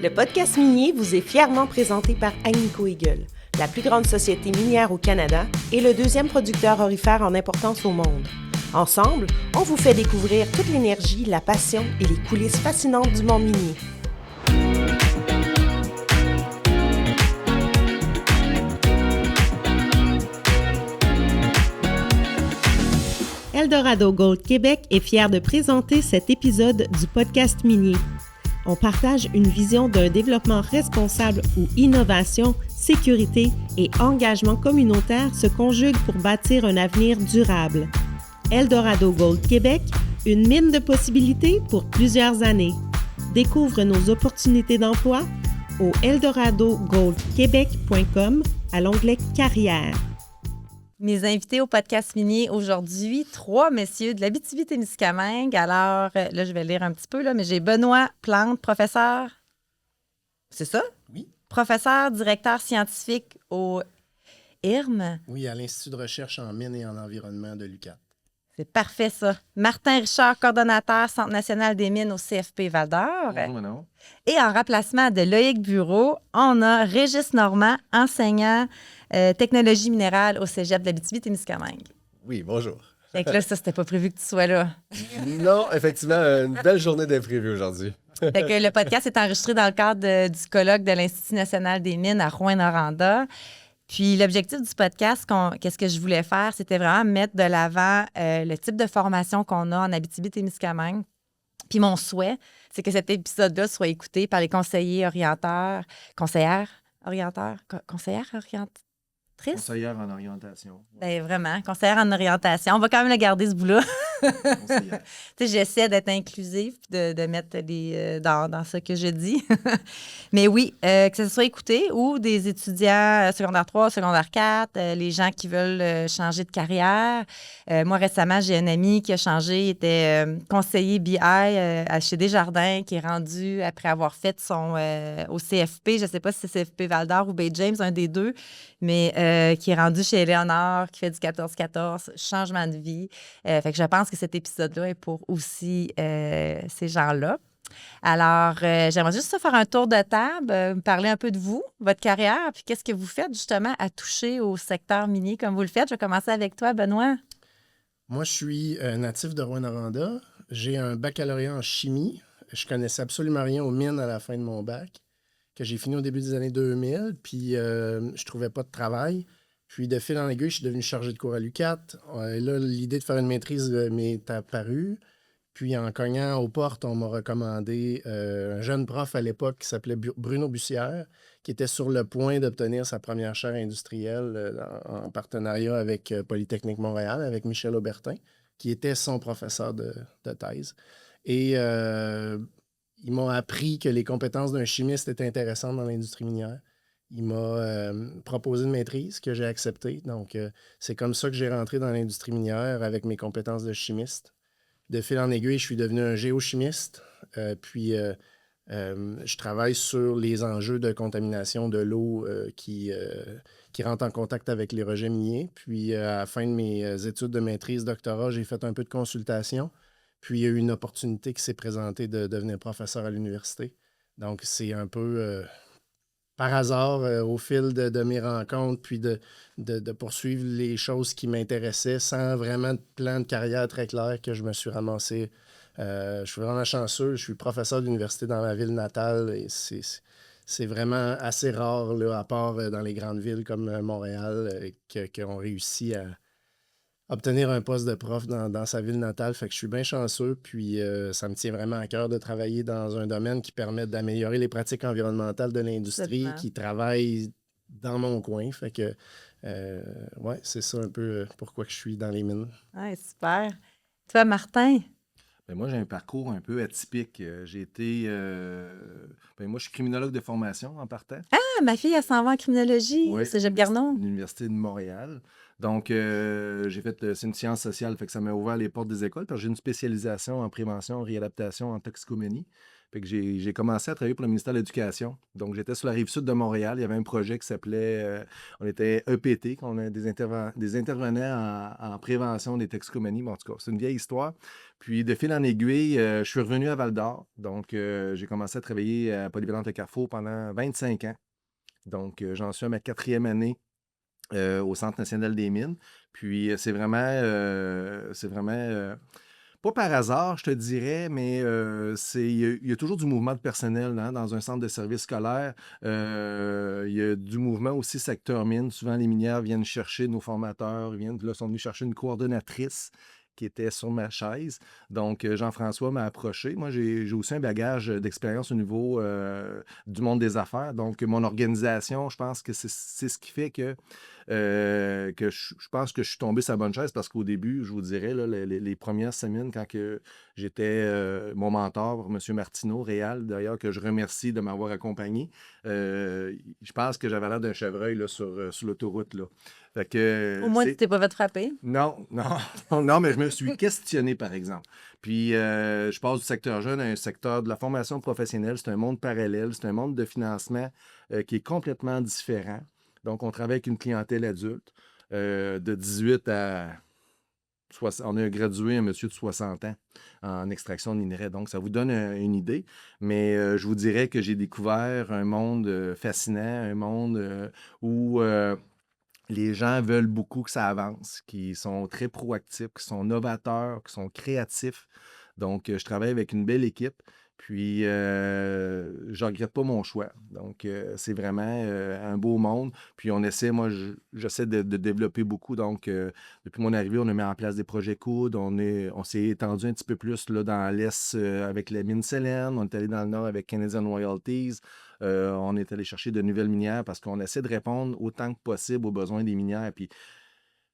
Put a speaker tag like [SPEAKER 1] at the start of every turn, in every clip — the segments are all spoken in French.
[SPEAKER 1] Le podcast minier vous est fièrement présenté par Agnico Eagle, la plus grande société minière au Canada et le deuxième producteur aurifère en importance au monde. Ensemble, on vous fait découvrir toute l'énergie, la passion et les coulisses fascinantes du monde minier. Eldorado Gold Québec est fier de présenter cet épisode du podcast minier. On partage une vision d'un développement responsable où innovation, sécurité et engagement communautaire se conjuguent pour bâtir un avenir durable. Eldorado Gold Québec, une mine de possibilités pour plusieurs années. Découvre nos opportunités d'emploi au eldoradogoldquebec.com à l'onglet Carrière.
[SPEAKER 2] Mes invités au podcast minier aujourd'hui, 3 messieurs de l'Abitibi-Témiscamingue. Alors, là, je vais lire un petit peu, là, mais j'ai Benoît Plante, professeur. C'est ça?
[SPEAKER 3] Oui.
[SPEAKER 2] Professeur, directeur scientifique au IRM.
[SPEAKER 3] Oui, à l'Institut de recherche en mines et en environnement de l'UQAT.
[SPEAKER 2] C'est parfait, ça. Martin Richard, coordonnateur Centre national des mines au CFP Val-d'Or.
[SPEAKER 4] Bonjour, Manon.
[SPEAKER 2] Et en remplacement de Loïc Bureau, on a Régis Normand, enseignant technologie minérale au cégep de l'Abitibi-Témiscamingue.
[SPEAKER 4] Oui, bonjour.
[SPEAKER 2] Fait que là, ça, c'était pas prévu que tu sois là.
[SPEAKER 4] Non, effectivement, une belle journée d'imprévu aujourd'hui.
[SPEAKER 2] Fait que le podcast est enregistré dans le cadre du colloque de l'Institut national des mines à Rouyn-Noranda. Puis l'objectif du podcast, qu'est-ce que je voulais faire, c'était vraiment mettre de l'avant le type de formation qu'on a en Abitibi-Témiscamingue. Puis mon souhait, c'est que cet épisode-là soit écouté par les conseillers orienteurs, conseillères orienteurs.
[SPEAKER 4] Conseillère en orientation.
[SPEAKER 2] Ben, vraiment, conseillère en orientation. On va quand même le garder, ce bout-là.
[SPEAKER 4] Conseillère.
[SPEAKER 2] Tu sais, j'essaie d'être inclusive et de mettre dans ce que je dis. Mais oui, que ce soit écouté ou des étudiants secondaire 3, secondaire 4, les gens qui veulent changer de carrière. Moi, récemment, j'ai un ami qui a changé, il était conseiller BI chez Desjardins, qui est rendu, après avoir fait son au CFP, je ne sais pas si c'est CFP Val-d'Or ou Bay James, un des deux, mais qui est rendu chez Éléonore, qui fait du 14-14, changement de vie. Fait que je pense que cet épisode-là est pour aussi ces gens-là. Alors, j'aimerais juste faire un tour de table, me parler un peu de vous, votre carrière, puis qu'est-ce que vous faites justement à toucher au secteur minier comme vous le faites. Je vais commencer avec toi, Benoît.
[SPEAKER 3] Moi, je suis natif de Rouyn-Noranda. J'ai un baccalauréat en chimie. Je connaissais absolument rien aux mines à la fin de mon bac, que j'ai fini au début des années 2000, puis je trouvais pas de travail. Puis, de fil en aiguille, je suis devenu chargé de cours à l'UQAT. Et là, l'idée de faire une maîtrise m'est apparue. Puis, en cognant aux portes, on m'a recommandé un jeune prof à l'époque qui s'appelait Bruno Bussière, qui était sur le point d'obtenir sa première chaire industrielle en partenariat avec Polytechnique Montréal, avec Michel Aubertin, qui était son professeur de thèse. Et ils m'ont appris que les compétences d'un chimiste étaient intéressantes dans l'industrie minière. Il m'a proposé une maîtrise que j'ai acceptée. Donc, c'est comme ça que j'ai rentré dans l'industrie minière avec mes compétences de chimiste. De fil en aiguille, je suis devenu un géochimiste. Je travaille sur les enjeux de contamination de l'eau qui rentre en contact avec les rejets miniers. Puis, à la fin de mes études de maîtrise, doctorat, j'ai fait un peu de consultation. Puis, il y a eu une opportunité qui s'est présentée de devenir professeur à l'université. Donc, c'est un peu... par hasard, au fil de mes rencontres, puis de poursuivre les choses qui m'intéressaient sans vraiment de plan de carrière très clair que je me suis ramassé. Je suis vraiment chanceux. Je suis professeur d'université dans ma ville natale et c'est vraiment assez rare, là, à part dans les grandes villes comme Montréal, qu'on réussit à obtenir un poste de prof dans sa ville natale. Fait que je suis bien chanceux, puis ça me tient vraiment à cœur de travailler dans un domaine qui permet d'améliorer les pratiques environnementales de l'industrie, qui travaille dans mon coin. Fait que, ouais, c'est ça un peu pourquoi je suis dans les mines.
[SPEAKER 2] Ouais, super. Toi, Martin?
[SPEAKER 4] Ben, moi, j'ai un parcours un peu atypique. J'ai été... moi, je suis criminologue de formation en partant.
[SPEAKER 2] Ah, ma fille, elle s'en va en criminologie au Cégep Garneau.
[SPEAKER 4] L'Université de Montréal. Donc, j'ai fait... c'est une science sociale, fait que ça m'a ouvert les portes des écoles. Parce que j'ai une spécialisation en prévention, réadaptation, en toxicomanie. Fait que j'ai commencé à travailler pour le ministère de l'Éducation. Donc, j'étais sur la rive sud de Montréal. Il y avait un projet qui s'appelait, on était EPT, on a des intervenants en prévention des toxicomanies. Bon, en tout cas, c'est une vieille histoire. Puis, de fil en aiguille, je suis revenu à Val-d'Or. Donc, j'ai commencé à travailler à Polyvalente Carrefour pendant 25 ans. Donc, j'en suis à ma 4e année au Centre national des mines. Puis, c'est vraiment pas par hasard, je te dirais, mais il y a toujours du mouvement de personnel hein, dans un centre de service scolaire. Il y a du mouvement aussi secteur mine. Souvent, les minières viennent chercher nos formateurs, sont venus chercher une coordonnatrice qui était sur ma chaise. Donc, Jean-François m'a approché. Moi, j'ai aussi un bagage d'expérience au niveau du monde des affaires. Donc, mon organisation, je pense que c'est ce qui fait que je pense que je suis tombé sur la bonne chaise parce qu'au début, je vous dirais, là, les premières semaines, quand j'étais mon mentor, M. Martineau, Réal, d'ailleurs, que je remercie de m'avoir accompagné, je pense que j'avais l'air d'un chevreuil là, sur l'autoroute. Là. Fait que,
[SPEAKER 2] Au moins, tu t'es pas fait frapper.
[SPEAKER 4] Non, non, mais je me suis questionné, par exemple. Puis, je passe du secteur jeune à un secteur de la formation professionnelle. C'est un monde parallèle, c'est un monde de financement qui est complètement différent. Donc, on travaille avec une clientèle adulte de 18 à 60. On a gradué un monsieur de 60 ans en extraction de minerais. Donc, ça vous donne une idée. Mais je vous dirais que j'ai découvert un monde fascinant, un monde où les gens veulent beaucoup que ça avance, qui sont très proactifs, qui sont novateurs, qui sont créatifs. Donc, je travaille avec une belle équipe. Puis, je ne regrette pas mon choix. Donc, c'est vraiment un beau monde. Puis, on essaie, moi, j'essaie de développer beaucoup. Donc, depuis mon arrivée, on a mis en place des projets coudes. On s'est étendu un petit peu plus là, dans l'Est avec la mine Célène. On est allé dans le Nord avec Canadian Royalties. On est allé chercher de nouvelles minières parce qu'on essaie de répondre autant que possible aux besoins des minières. Puis,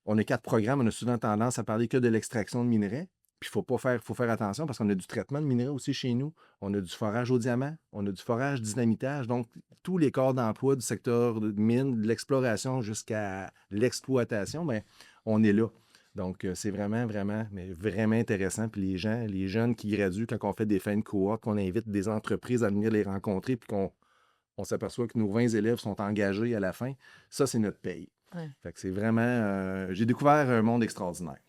[SPEAKER 4] on a 4 programmes. On a souvent tendance à parler que de l'extraction de minerais. Puis, faut faire attention parce qu'on a du traitement de minerais aussi chez nous. On a du forage au diamant, on a du forage dynamitage. Donc, tous les corps d'emploi du secteur de mine, de l'exploration jusqu'à l'exploitation, bien, on est là. Donc, c'est vraiment, vraiment, mais vraiment intéressant. Puis les jeunes qui graduent, quand on fait des fins de cohorte, qu'on invite des entreprises à venir les rencontrer, puis qu'on s'aperçoit que nos 20 élèves sont engagés à la fin, ça, c'est notre paye.
[SPEAKER 2] Ouais.
[SPEAKER 4] Fait que c'est vraiment... j'ai découvert un monde extraordinaire.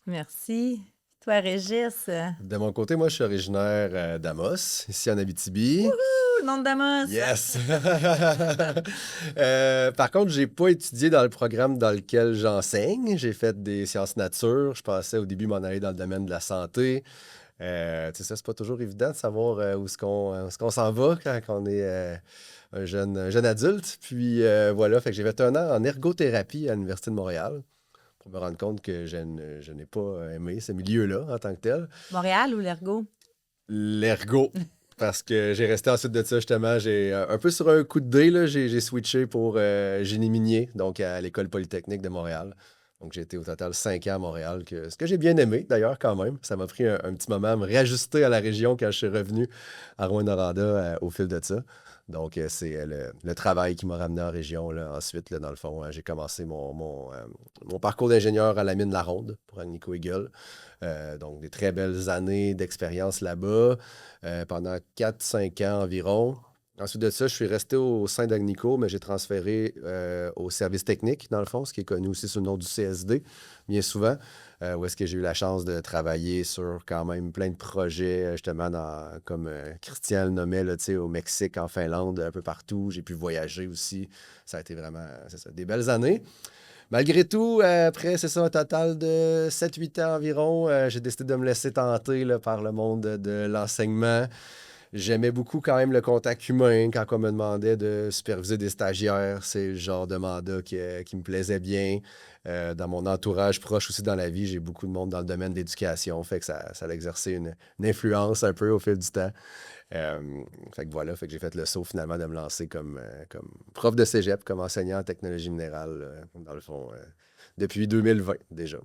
[SPEAKER 2] Merci. Toi, Régis?
[SPEAKER 5] De mon côté, moi, je suis originaire d'Amos, ici en Abitibi.
[SPEAKER 2] Wouhou! Nom de Damas!
[SPEAKER 5] Yes! Par contre, j'ai pas étudié dans le programme dans lequel j'enseigne. J'ai fait des sciences nature. Je pensais au début m'en aller dans le domaine de la santé. Tu sais, ça, c'est pas toujours évident de savoir où est-ce qu'on s'en va quand on est un jeune adulte. Puis voilà, fait que j'ai fait 1 an en ergothérapie à l'Université de Montréal pour me rendre compte que je n'ai pas aimé ce milieu-là en tant que tel.
[SPEAKER 2] Montréal ou l'Ergo?
[SPEAKER 5] L'ergo. Parce que j'ai resté ensuite de ça, justement, j'ai un peu sur un coup de dé, là, j'ai switché pour génie minier, donc à l'École polytechnique de Montréal. Donc, j'ai été au total 5 ans à Montréal, ce que j'ai bien aimé, d'ailleurs, quand même. Ça m'a pris un petit moment à me réajuster à la région quand je suis revenu à Rouyn-Noranda au fil de ça. Donc, c'est le travail qui m'a ramené en région. Là. Ensuite, là, dans le fond, j'ai commencé mon parcours d'ingénieur à la mine La Ronde pour Agnico Eagle. Donc, des très belles années d'expérience là-bas pendant 4-5 ans environ. Ensuite de ça, je suis resté au sein d'Agnico, mais j'ai transféré au service technique, dans le fond, ce qui est connu aussi sous le nom du CSD, bien souvent, où est-ce que j'ai eu la chance de travailler sur quand même plein de projets, justement, comme Christian le nommait, là, au Mexique, en Finlande, un peu partout. J'ai pu voyager aussi. Ça a été vraiment, des belles années. Malgré tout, après, c'est ça, un total de 7-8 ans environ, j'ai décidé de me laisser tenter là, par le monde de l'enseignement. J'aimais beaucoup quand même le contact humain quand on me demandait de superviser des stagiaires. C'est le genre de mandat qui me plaisait bien. Dans mon entourage proche aussi dans la vie, j'ai beaucoup de monde dans le domaine de l'éducation. Fait que ça a exercé une influence un peu au fil du temps. Fait que voilà, fait que j'ai fait le saut finalement de me lancer comme prof de cégep, comme enseignant en technologie minérale, dans le fond, depuis 2020 déjà.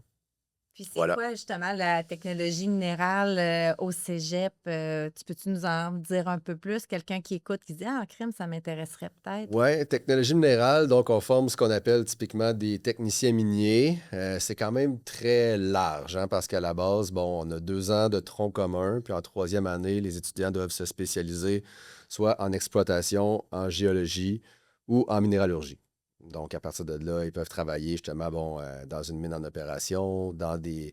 [SPEAKER 2] Puis c'est
[SPEAKER 5] Voilà.
[SPEAKER 2] quoi justement la technologie minérale au cégep? Tu peux-tu nous en dire un peu plus? Quelqu'un qui écoute, qui se dit « Ah, en crime, ça m'intéresserait peut-être. »
[SPEAKER 5] Oui, technologie minérale, donc on forme ce qu'on appelle typiquement des techniciens miniers. C'est quand même très large, hein, parce qu'à la base, bon, on a 2 ans de tronc commun, puis en 3e année, les étudiants doivent se spécialiser soit en exploitation, en géologie ou en minéralogie. Donc, à partir de là, ils peuvent travailler justement bon, dans une mine en opération, dans des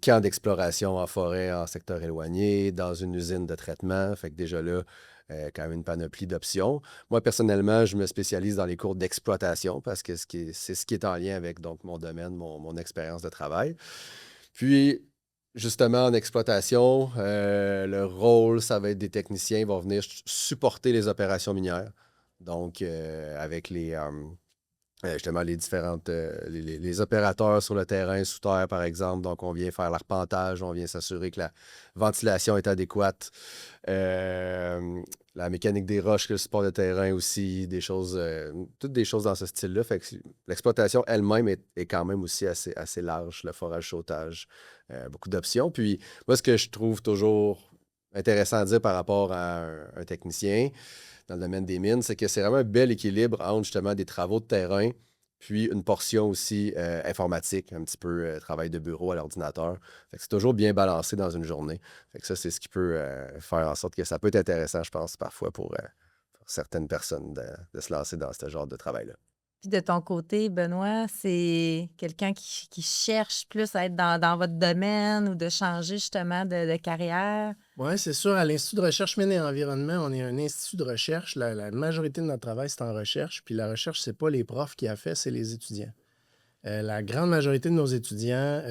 [SPEAKER 5] camps d'exploration en forêt, en secteur éloigné, dans une usine de traitement. Fait que déjà là, quand même une panoplie d'options. Moi, personnellement, je me spécialise dans les cours d'exploitation parce que c'est ce qui est en lien avec donc, mon domaine, mon expérience de travail. Puis, justement, en exploitation, le rôle, ça va être des techniciens. Ils vont venir supporter les opérations minières. Donc, avec justement, les différentes les opérateurs sur le terrain, sous terre, par exemple. Donc, on vient faire l'arpentage, on vient s'assurer que la ventilation est adéquate. La mécanique des roches, le support de terrain aussi, des choses, toutes des choses dans ce style-là. Fait que l'exploitation elle-même est quand même aussi assez large, le forage, sautage, beaucoup d'options. Puis, moi, ce que je trouve toujours intéressant à dire par rapport à un technicien, dans le domaine des mines, c'est que c'est vraiment un bel équilibre entre justement des travaux de terrain, puis une portion aussi informatique, un petit peu travail de bureau à l'ordinateur. Fait que c'est toujours bien balancé dans une journée. Fait que ça, c'est ce qui peut faire en sorte que ça peut être intéressant, je pense, parfois pour certaines personnes de se lancer dans ce genre de travail-là.
[SPEAKER 2] Puis de ton côté, Benoît, c'est quelqu'un qui cherche plus à être dans votre domaine ou de changer justement de carrière?
[SPEAKER 3] Oui, c'est sûr. À l'Institut de recherche mines et environnement, on est un institut de recherche. La majorité de notre travail, c'est en recherche. Puis la recherche, c'est pas les profs qui a fait, c'est les étudiants. La grande majorité de nos étudiants,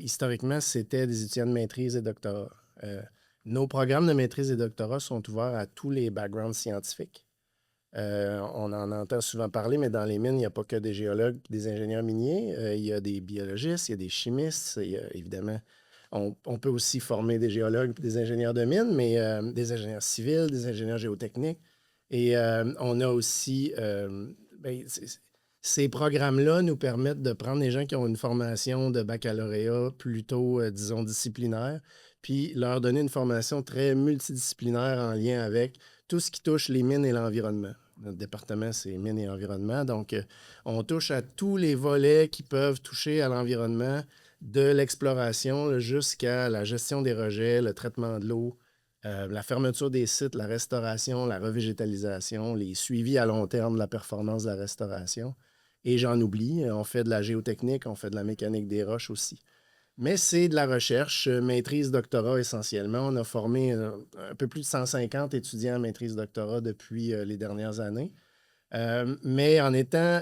[SPEAKER 3] historiquement, c'était des étudiants de maîtrise et doctorat. Nos programmes de maîtrise et doctorat sont ouverts à tous les backgrounds scientifiques. On en entend souvent parler, mais dans les mines, il n'y a pas que des géologues et des ingénieurs miniers. Il y a des biologistes, il y a des chimistes. Évidemment, on peut aussi former des géologues et des ingénieurs de mines, mais des ingénieurs civils, des ingénieurs géotechniques. Et on a aussi... ces programmes-là nous permettent de prendre des gens qui ont une formation de baccalauréat plutôt, disons, disciplinaire, puis leur donner une formation très multidisciplinaire en lien avec tout ce qui touche les mines et l'environnement. Notre département, c'est mines et environnement. Donc, on touche à tous les volets qui peuvent toucher à l'environnement, de l'exploration jusqu'à la gestion des rejets, le traitement de l'eau, la fermeture des sites, la restauration, la revégétalisation, les suivis à long terme de la performance de la restauration. Et j'en oublie, on fait de la géotechnique, on fait de la mécanique des roches aussi. Mais c'est de la recherche, maîtrise, doctorat essentiellement. On a formé un peu plus de 150 étudiants en maîtrise, doctorat depuis les dernières années. Mais en étant,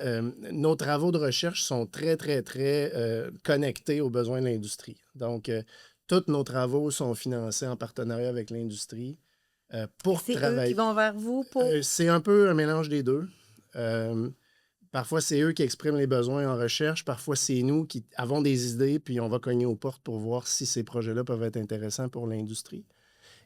[SPEAKER 3] nos travaux de recherche sont très, très, très connectés aux besoins de l'industrie. Donc, tous nos travaux sont financés en partenariat avec l'industrie pour
[SPEAKER 2] C'est
[SPEAKER 3] travailler.
[SPEAKER 2] eux qui vont vers vous pour...
[SPEAKER 3] C'est un peu un mélange des deux. Parfois, c'est eux qui expriment les besoins en recherche. Parfois, c'est nous qui avons des idées, puis on va cogner aux portes pour voir si ces projets-là peuvent être intéressants pour l'industrie.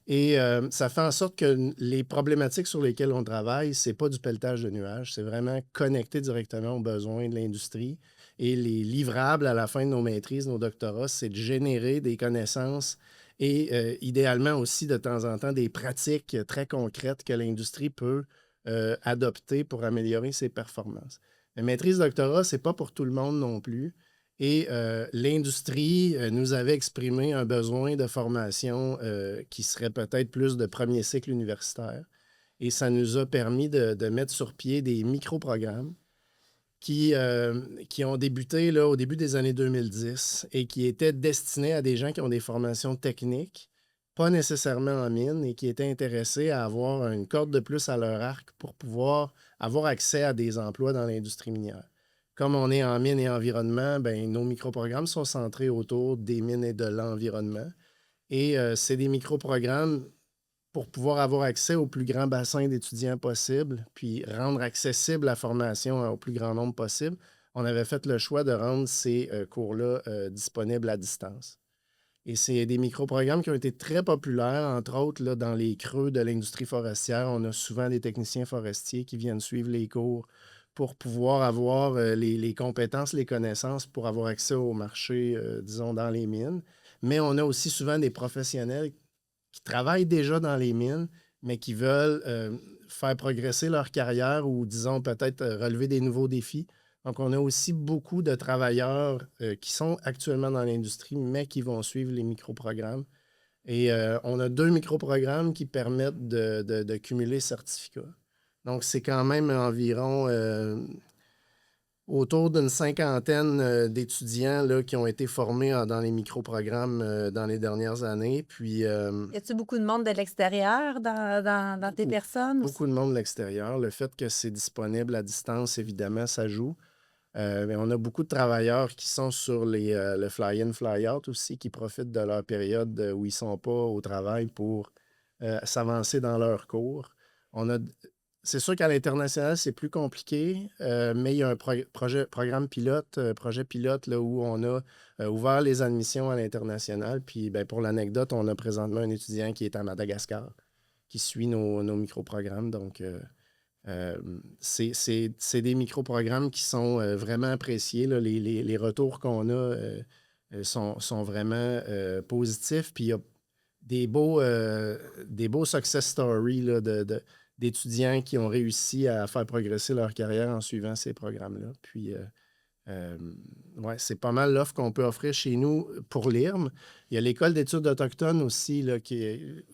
[SPEAKER 3] Et ça fait en sorte que les problématiques sur lesquelles on travaille, c'est pas du pelletage de nuages, c'est vraiment connecté directement aux besoins de l'industrie. Et les livrables à la fin de nos maîtrises, nos doctorats, c'est de générer des connaissances et idéalement aussi de temps en temps des pratiques très concrètes que l'industrie peut adopter pour améliorer ses performances. La maîtrise doctorat, c'est pas pour tout le monde non plus. Et l'industrie nous avait exprimé un besoin de formation qui serait peut-être plus de premier cycle universitaire. Et ça nous a permis de mettre sur pied des micro-programmes qui ont débuté là, au début des années 2010 et qui étaient destinés à des gens qui ont des formations techniques, pas nécessairement en mine, et qui étaient intéressés à avoir une corde de plus à leur arc pour pouvoir avoir accès à des emplois dans l'industrie minière. Comme on est en mine et environnement, ben, nos micro-programmes sont centrés autour des mines et de l'environnement. Et c'est des micro-programmes pour pouvoir avoir accès au plus grand bassin d'étudiants possible, puis rendre accessible la formation au plus grand nombre possible. On avait fait le choix de rendre ces cours-là disponibles à distance. Et c'est des micro-programmes qui ont été très populaires, entre autres là, dans les creux de l'industrie forestière. On a souvent des techniciens forestiers qui viennent suivre les cours pour pouvoir avoir les compétences, les connaissances pour avoir accès au marché, disons, dans les mines. Mais on a aussi souvent des professionnels qui travaillent déjà dans les mines, mais qui veulent faire progresser leur carrière ou, disons, peut-être relever des nouveaux défis. Donc, on a aussi beaucoup de travailleurs qui sont actuellement dans l'industrie, mais qui vont suivre les microprogrammes. Et on a 2 microprogrammes qui permettent de cumuler certificats. Donc, c'est quand même environ autour d'une 50aine d'étudiants là, qui ont été formés dans les microprogrammes dans les dernières années. Puis,
[SPEAKER 2] Y a-t-il beaucoup de monde de l'extérieur dans tes personnes?
[SPEAKER 3] beaucoup de monde de l'extérieur. Le fait que c'est disponible à distance, évidemment, ça joue. Mais on a beaucoup de travailleurs qui sont sur le fly-in, fly-out aussi, qui profitent de leur période où ils ne sont pas au travail pour s'avancer dans leur cours. C'est sûr qu'à l'international, c'est plus compliqué, mais il y a un programme pilote, projet pilote là, où on a ouvert les admissions à l'international. Puis ben, pour l'anecdote, on a présentement un étudiant qui est à Madagascar, qui suit nos microprogrammes. Donc, c'est des microprogrammes qui sont vraiment appréciés. Là. Les retours qu'on a sont vraiment positifs. Puis il y a des beaux success stories là, d'étudiants qui ont réussi à faire progresser leur carrière en suivant ces programmes-là. Puis, ouais, c'est pas mal l'offre qu'on peut offrir chez nous pour l'IRM. Il y a l'École d'études autochtones aussi, là, qui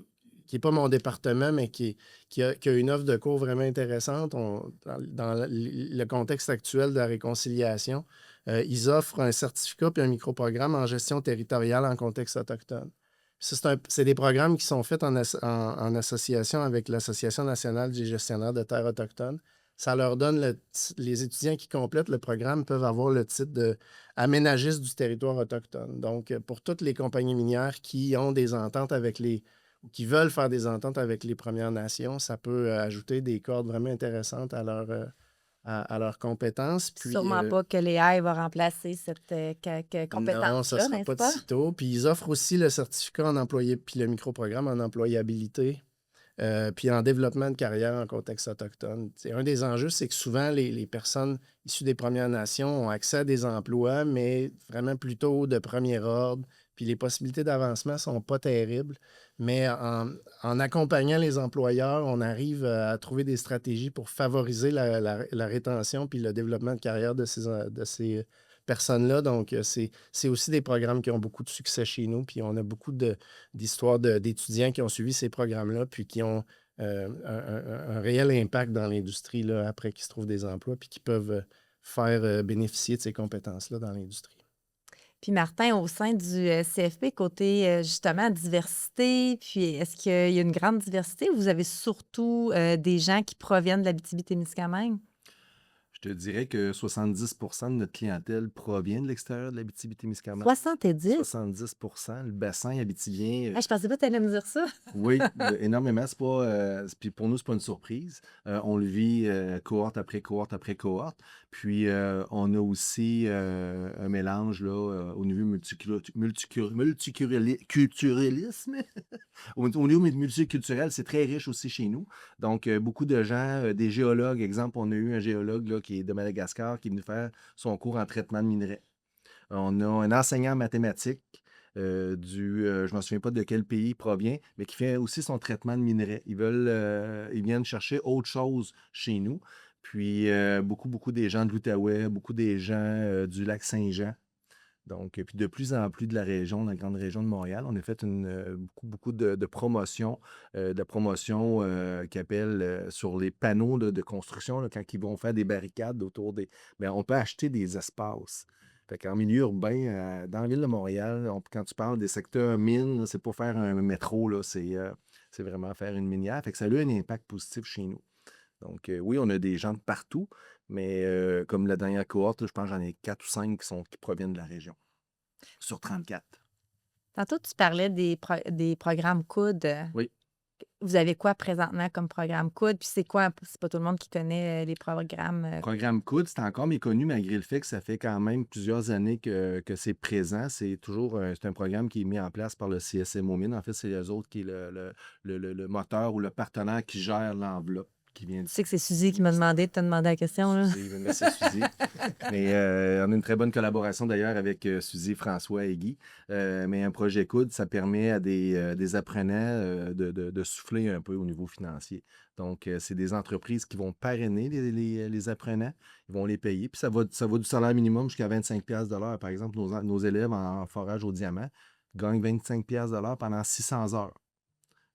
[SPEAKER 3] n'est pas mon département, mais qui a une offre de cours vraiment intéressante. Dans le contexte actuel de la réconciliation, ils offrent un certificat puis un microprogramme en gestion territoriale en contexte autochtone. C'est des programmes qui sont faits en association avec l'Association nationale des gestionnaires de terres autochtones. Ça leur donne, les étudiants qui complètent le programme peuvent avoir le titre d'aménagiste du territoire autochtone. Donc, pour toutes les compagnies minières qui ont des ententes qui veulent faire des ententes avec les Premières Nations, ça peut ajouter des cordes vraiment intéressantes à leurs compétences. Puis,
[SPEAKER 2] sûrement pas que l'AI va remplacer cette compétence-là,
[SPEAKER 3] non, ça ne sera pas de sitôt. Puis ils offrent aussi le certificat en employé, puis le microprogramme en employabilité, puis en développement de carrière en contexte autochtone. Un des enjeux, c'est que souvent, les personnes issues des Premières Nations ont accès à des emplois, mais vraiment plutôt de premier ordre. Puis les possibilités d'avancement ne sont pas terribles. Mais en accompagnant les employeurs, on arrive à trouver des stratégies pour favoriser la rétention puis le développement de carrière de ces personnes-là. Donc, c'est aussi des programmes qui ont beaucoup de succès chez nous. Puis on a beaucoup d'histoires d'étudiants qui ont suivi ces programmes-là puis qui ont un réel impact dans l'industrie là, après qu'ils se trouvent des emplois puis qui peuvent faire bénéficier de ces compétences-là dans l'industrie.
[SPEAKER 2] Puis Martin, au sein du CFP, côté justement diversité, puis est-ce qu'il y a une grande diversité ou vous avez surtout des gens qui proviennent de l'Abitibi-Témiscamingue?
[SPEAKER 4] Je te dirais que 70 de notre clientèle provient de l'extérieur de l'Abitibi-Témiscamingue.
[SPEAKER 2] 70?
[SPEAKER 4] 70 le bassin abitibien.
[SPEAKER 2] Je pensais pas que tu allais me dire ça.
[SPEAKER 4] Oui, énormément. C'est pas, puis pour nous, c'est pas une surprise. On le vit cohorte après cohorte après cohorte. Puis on a aussi un mélange là, au niveau multiculturalisme. Au niveau multiculturel, c'est très riche aussi chez nous. Donc, beaucoup de gens, des géologues, exemple, on a eu un géologue là, qui est de Madagascar qui est venu faire son cours en traitement de minerais. On a un enseignant en mathématiques je ne me souviens pas de quel pays il provient, mais qui fait aussi son traitement de minerais. Ils viennent chercher autre chose chez nous. Puis beaucoup des gens de l'Outaouais, beaucoup des gens du lac Saint-Jean. Donc, puis de plus en plus de la région, de la grande région de Montréal, on a fait beaucoup de promotions, qui appellent sur les panneaux de construction, là, quand ils vont faire des barricades autour des... Bien, on peut acheter des espaces. Fait qu'en milieu urbain, dans la ville de Montréal, quand tu parles des secteurs mines, là, c'est pas faire un métro, là, c'est vraiment faire une minière. Fait que ça a eu un impact positif chez nous. Donc, oui, on a des gens de partout, mais comme la dernière cohorte, là, je pense que j'en ai 4 ou 5 qui proviennent de la région, sur 34.
[SPEAKER 2] Tantôt, tu parlais des programmes COUD.
[SPEAKER 4] Oui.
[SPEAKER 2] Vous avez quoi présentement comme programme COUD? Puis c'est quoi? C'est pas tout le monde qui connaît les programmes.
[SPEAKER 4] Programme COUD, c'est encore méconnu malgré le fait que ça fait quand même plusieurs années que c'est présent. C'est un programme qui est mis en place par le CSMO Mines. En fait, c'est eux autres qui est le moteur ou le partenaire qui gère l'enveloppe qui vient
[SPEAKER 2] Tu sais que c'est Suzy qui m'a demandé de te demander la question. Là.
[SPEAKER 4] Suzy. Merci, Suzy. Mais on a une très bonne collaboration d'ailleurs avec Suzy, François et Guy. Mais un projet COUD, ça permet à des apprenants de souffler un peu au niveau financier. Donc, c'est des entreprises qui vont parrainer les apprenants. Ils vont les payer. Puis ça va du salaire minimum jusqu'à 25 $ de l'heure. Par exemple, nos élèves en forage au diamant gagnent 25 $ de l'heure pendant 600 heures.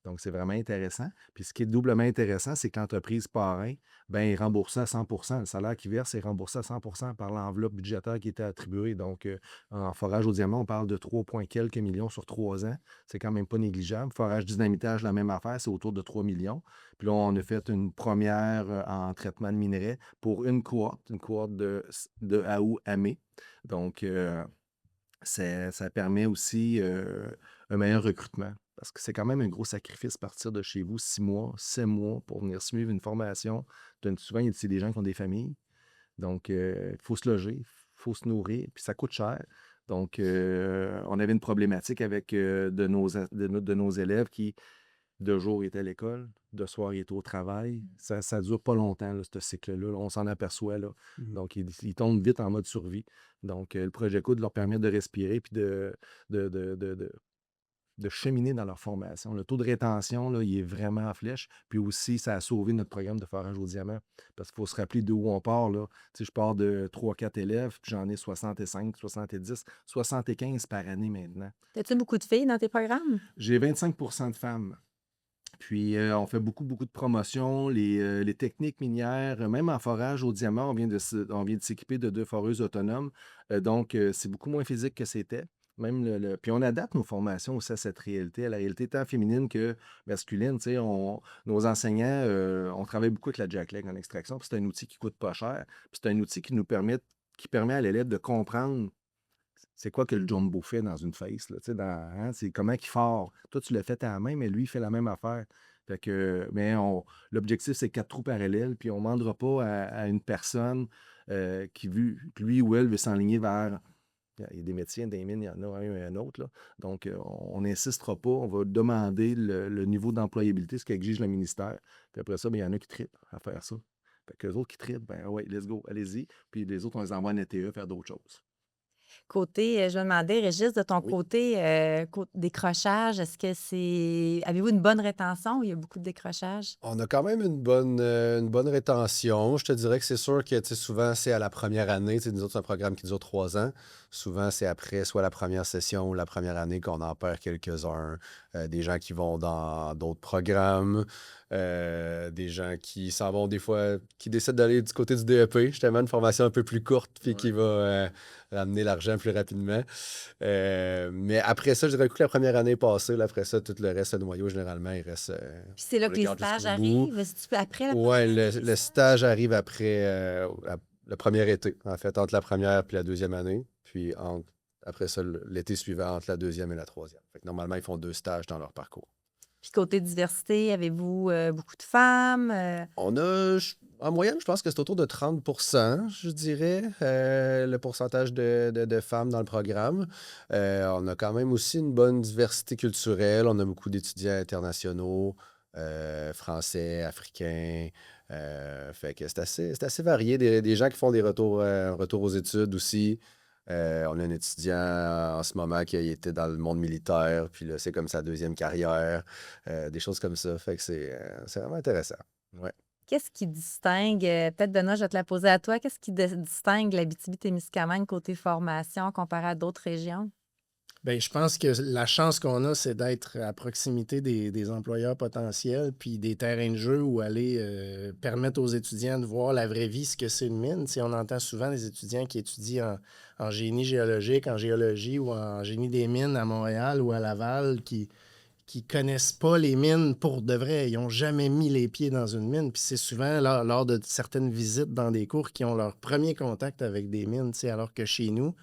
[SPEAKER 4] Donc, c'est vraiment intéressant. Puis, ce qui est doublement intéressant, c'est que l'entreprise parrain, ben, est remboursée à 100 %. Le salaire qu'il verse est remboursé à 100 % par l'enveloppe budgétaire qui était attribuée. Donc, en forage au diamant, on parle de 3 points quelques millions sur 3 ans. C'est quand même pas négligeable. Forage dynamitage, la même affaire, c'est autour de 3 millions. Puis là, on a fait une première en traitement de minerais pour une cohorte de août à mai. Donc, ça permet aussi un meilleur recrutement. Parce que c'est quand même un gros sacrifice partir de chez vous 6 mois, 7 mois pour venir suivre une formation. Souvent, c'est des gens qui ont des familles. Donc, il faut se loger, il faut se nourrir, puis ça coûte cher. Donc, on avait une problématique avec de nos élèves qui, de jour, étaient à l'école, de soir, ils étaient au travail. Ça ne dure pas longtemps, là, ce cycle-là. On s'en aperçoit. Là. Donc, ils tombent vite en mode survie. Donc, le projet COUD leur permet de respirer puis de cheminer dans leur formation. Le taux de rétention, là, il est vraiment en flèche. Puis aussi, ça a sauvé notre programme de forage au diamant. Parce qu'il faut se rappeler d'où on part. Là. Tu sais, je pars de 3-4 élèves, puis j'en ai 65, 70, 75 par année maintenant.
[SPEAKER 2] As-tu beaucoup de filles dans tes programmes?
[SPEAKER 4] J'ai 25 % de femmes. Puis, on fait beaucoup, beaucoup de promotions. Les techniques minières, même en forage au diamant, on vient de s'équiper de 2 foreuses autonomes. Donc, c'est beaucoup moins physique que c'était. Même Puis on adapte nos formations aussi à cette réalité, à la réalité tant féminine que masculine. Tu sais, nos enseignants, on travaille beaucoup avec la jackleg en extraction, puis c'est un outil qui coûte pas cher. Puis c'est un outil qui permet à l'élève de comprendre c'est quoi que le jumbo fait dans une face, là, tu sais, c'est comment qu'il fort. Toi, tu l'as fait à la main, mais lui, il fait la même affaire. Fait que, mais l'objectif, c'est 4 trous parallèles, puis on ne demandera pas à une personne qui, lui ou elle, veut s'enligner vers. Il y a des métiers, des mines, il y en a un et un autre. Là. Donc, on n'insistera pas. On va demander le niveau d'employabilité, ce qu'exige le ministère. Puis après ça, il y en a qui trippent à faire ça. Fait que les autres qui trippent, ben ouais, let's go, allez-y. Puis les autres, on les envoie en NTE faire d'autres choses.
[SPEAKER 2] Côté, je me demandais, Régis, de ton
[SPEAKER 4] Oui.
[SPEAKER 2] côté, décrochage, est-ce que c'est. Avez-vous une bonne rétention ou il y a beaucoup de décrochage?
[SPEAKER 5] On a quand même une bonne rétention. Je te dirais que c'est sûr que tu sais, souvent, c'est à la première année. Tu sais, nous autres, c'est un programme qui dure 3 ans. Souvent, c'est après soit la première session ou la première année qu'on en perd quelques-uns. Des gens qui vont dans d'autres programmes. Des gens qui s'en vont des fois, qui décident d'aller du côté du DEP, justement, une formation un peu plus courte puis qui va ramener l'argent plus rapidement. Mais après ça, je dirais que la première année est passée. Là, après ça, tout le reste, le noyau, généralement, il reste.
[SPEAKER 2] Puis c'est là
[SPEAKER 5] on
[SPEAKER 2] que
[SPEAKER 5] le
[SPEAKER 2] les
[SPEAKER 5] garde
[SPEAKER 2] stages
[SPEAKER 5] jusqu'au bout.
[SPEAKER 2] arrivent? Après la
[SPEAKER 5] Ouais,
[SPEAKER 2] première
[SPEAKER 5] le stage arrive après le premier été, en fait, entre la première et la deuxième année. Puis après ça, l'été suivant, entre la deuxième et la troisième. Fait que normalement, ils font 2 stages dans leur parcours.
[SPEAKER 2] Puis côté diversité, avez-vous beaucoup de femmes?
[SPEAKER 5] On a, en moyenne, je pense que c'est autour de 30 %, je dirais, le pourcentage de femmes dans le programme. On a quand même aussi une bonne diversité culturelle. On a beaucoup d'étudiants internationaux, français, africains. Fait que c'est assez varié. Des gens qui font des retours aux études aussi. On a un étudiant en ce moment qui était dans le monde militaire, puis là, c'est comme sa deuxième carrière, des choses comme ça. Fait que c'est vraiment intéressant. Ouais.
[SPEAKER 2] Qu'est-ce qui distingue, peut-être Benoît, je vais te la poser à toi, qu'est-ce qui distingue l'Abitibi-Témiscamingue côté formation comparé à d'autres régions?
[SPEAKER 3] Bien, je pense que la chance qu'on a, c'est d'être à proximité des employeurs potentiels, puis des terrains de jeu où aller permettre aux étudiants de voir la vraie vie, ce que c'est une mine. Tu sais, on entend souvent des étudiants qui étudient en génie géologique, en géologie ou en génie des mines à Montréal ou à Laval, qui connaissent pas les mines pour de vrai. Ils n'ont jamais mis les pieds dans une mine. Puis c'est souvent lors de certaines visites dans des cours qui ont leur premier contact avec des mines, tu sais, alors que chez nous,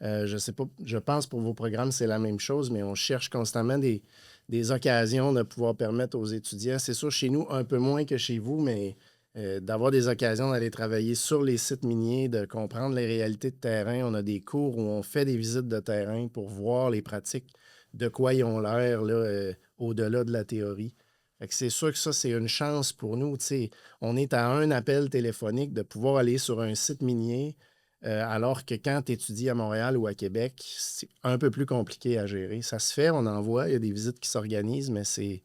[SPEAKER 3] je sais pas, je pense pour vos programmes, c'est la même chose, mais on cherche constamment des occasions de pouvoir permettre aux étudiants, c'est sûr chez nous un peu moins que chez vous, mais d'avoir des occasions d'aller travailler sur les sites miniers, de comprendre les réalités de terrain. On a des cours où on fait des visites de terrain pour voir les pratiques, de quoi ils ont l'air là, au-delà de la théorie. Fait que c'est sûr que ça, c'est une chance pour nous. Tu sais, on est à un appel téléphonique de pouvoir aller sur un site minier, alors que quand tu étudies à Montréal ou à Québec, c'est un peu plus compliqué à gérer. Ça se fait, on en voit, il y a des visites qui s'organisent, mais c'est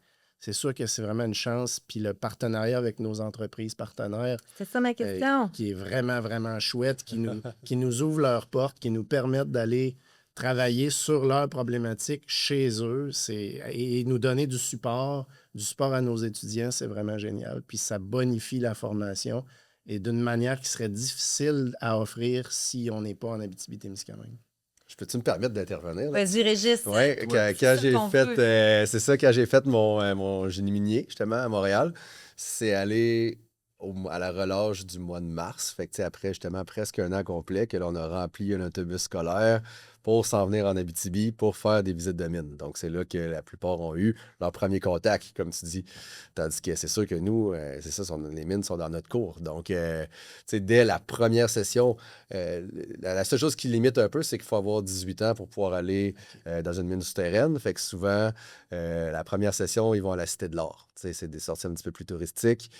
[SPEAKER 3] sûr que c'est vraiment une chance. Puis le partenariat avec nos entreprises partenaires,
[SPEAKER 2] C'est ça ma question.
[SPEAKER 3] qui est vraiment, vraiment chouette, qui nous ouvre leurs portes, qui nous permettent d'aller travailler sur leurs problématiques chez eux et nous donner du support à nos étudiants, c'est vraiment génial. Puis ça bonifie la formation et d'une manière qui serait difficile à offrir si on n'est pas en Abitibi-Témiscamingue.
[SPEAKER 5] Je peux-tu me permettre d'intervenir? là?
[SPEAKER 2] Vas-y, Régis.
[SPEAKER 5] Oui, quand
[SPEAKER 2] ça
[SPEAKER 5] j'ai
[SPEAKER 2] qu'on
[SPEAKER 5] fait,
[SPEAKER 2] veut.
[SPEAKER 5] c'est ça, quand j'ai fait mon génie minier, justement, à Montréal, c'est aller à la relâche du mois de mars. Fait que, tu sais, après, justement, presque un an complet, que l'on a rempli un autobus scolaire pour s'en venir en Abitibi pour faire des visites de mines. Donc, c'est là que la plupart ont eu leur premier contact, comme tu dis. Tandis que c'est sûr que nous, c'est ça, les mines sont dans notre cours. Donc, tu sais, dès la première session, la seule chose qui limite un peu, c'est qu'il faut avoir 18 ans pour pouvoir aller dans une mine souterraine. Fait que souvent, la première session, ils vont à la Cité de l'Or. Tu sais, c'est des sorties un petit peu plus touristiques.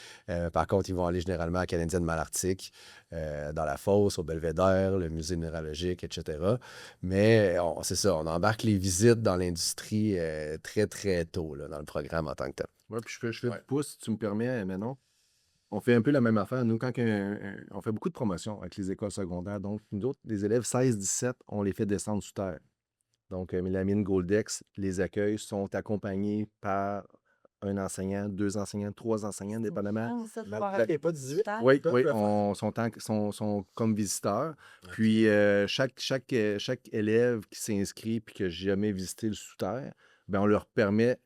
[SPEAKER 5] Par contre, ils vont aller généralement à Canadienne Malartic, dans la fosse, au Belvédère, le musée minéralogique, etc. Mais c'est ça, on embarque les visites dans l'industrie très, très tôt là, dans le programme en tant que tel.
[SPEAKER 4] Oui, puis je fais du pouce, si tu me permets, Manon. On fait un peu la même affaire. Nous, on fait beaucoup de promotions avec les écoles secondaires. Donc, nous autres, les élèves 16-17, on les fait descendre sous terre. Donc, la mine Goldex, les accueils sont accompagnés par un enseignant, 2 enseignants, 3 enseignants, dépendamment.
[SPEAKER 5] Il n'y a pas 18?
[SPEAKER 4] Oui, sont comme visiteurs. Puis, chaque élève qui s'inscrit puis qui n'a jamais visité le sous-terre, ben, on leur permet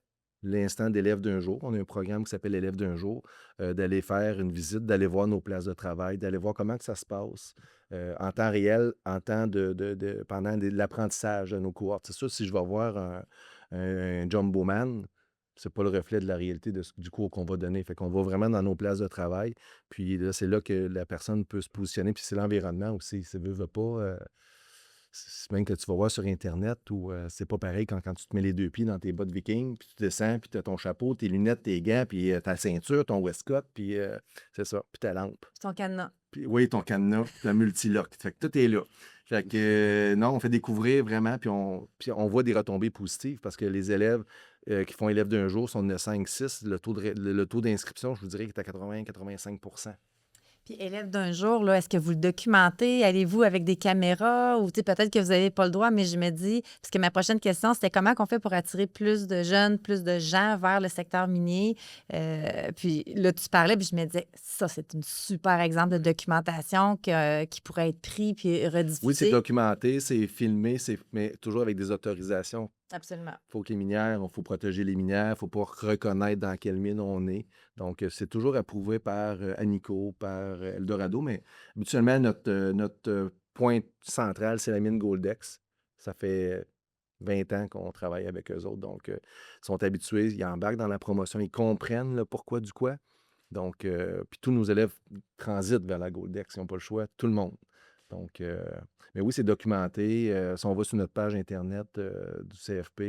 [SPEAKER 4] l'instant d'élève d'un jour. On a un programme qui s'appelle Élève d'un jour, d'aller faire une visite, d'aller voir nos places de travail, d'aller voir comment que ça se passe en temps réel, en temps pendant l'apprentissage de nos cohortes. C'est sûr, si je vais voir un Jumbo Man, c'est pas le reflet de la réalité du cours qu'on va donner. Fait qu'on va vraiment dans nos places de travail. Puis là, c'est là que la personne peut se positionner. Puis c'est l'environnement aussi. Si veut pas. C'est même que tu vas voir sur Internet où c'est pas pareil quand tu te mets les 2 pieds dans tes bottes Viking, puis tu descends, puis tu as ton chapeau, tes lunettes, tes gants, puis ta ceinture, ton Westcott, puis c'est ça, puis ta lampe.
[SPEAKER 2] Ton cadenas.
[SPEAKER 4] Puis, oui, ton cadenas, puis ta multilock. Fait que tout est là. Fait que non, on fait découvrir vraiment, puis on voit des retombées positives parce que les élèves qui font élèves d'un jour sont de 5-6. Le taux d'inscription, je vous dirais, est à 80-85 %.
[SPEAKER 2] Puis élève d'un jour, là, est-ce que vous le documentez? Allez-vous avec des caméras? Ou peut-être que vous n'avez pas le droit, mais je me dis, parce que ma prochaine question, c'était comment on fait pour attirer plus de jeunes, plus de gens vers le secteur minier? Puis là, tu parlais, puis je me disais, ça, c'est un super exemple de documentation qui pourrait être pris puis rediffusé.
[SPEAKER 4] Oui, c'est documenté, c'est filmé, mais toujours avec des autorisations.
[SPEAKER 2] Absolument.
[SPEAKER 4] Il faut que les minières, il faut protéger les minières, il faut pouvoir reconnaître dans quelle mine on est. Donc, c'est toujours approuvé par Anico, par Eldorado, mais habituellement, notre point central, c'est la mine Goldex. Ça fait 20 ans qu'on travaille avec eux autres, donc ils sont habitués, ils embarquent dans la promotion, ils comprennent le pourquoi du quoi. Donc, puis tous nos élèves transitent vers la Goldex, ils n'ont pas le choix, tout le monde. Donc, mais oui, c'est documenté. Si on va sur notre page Internet du CFP,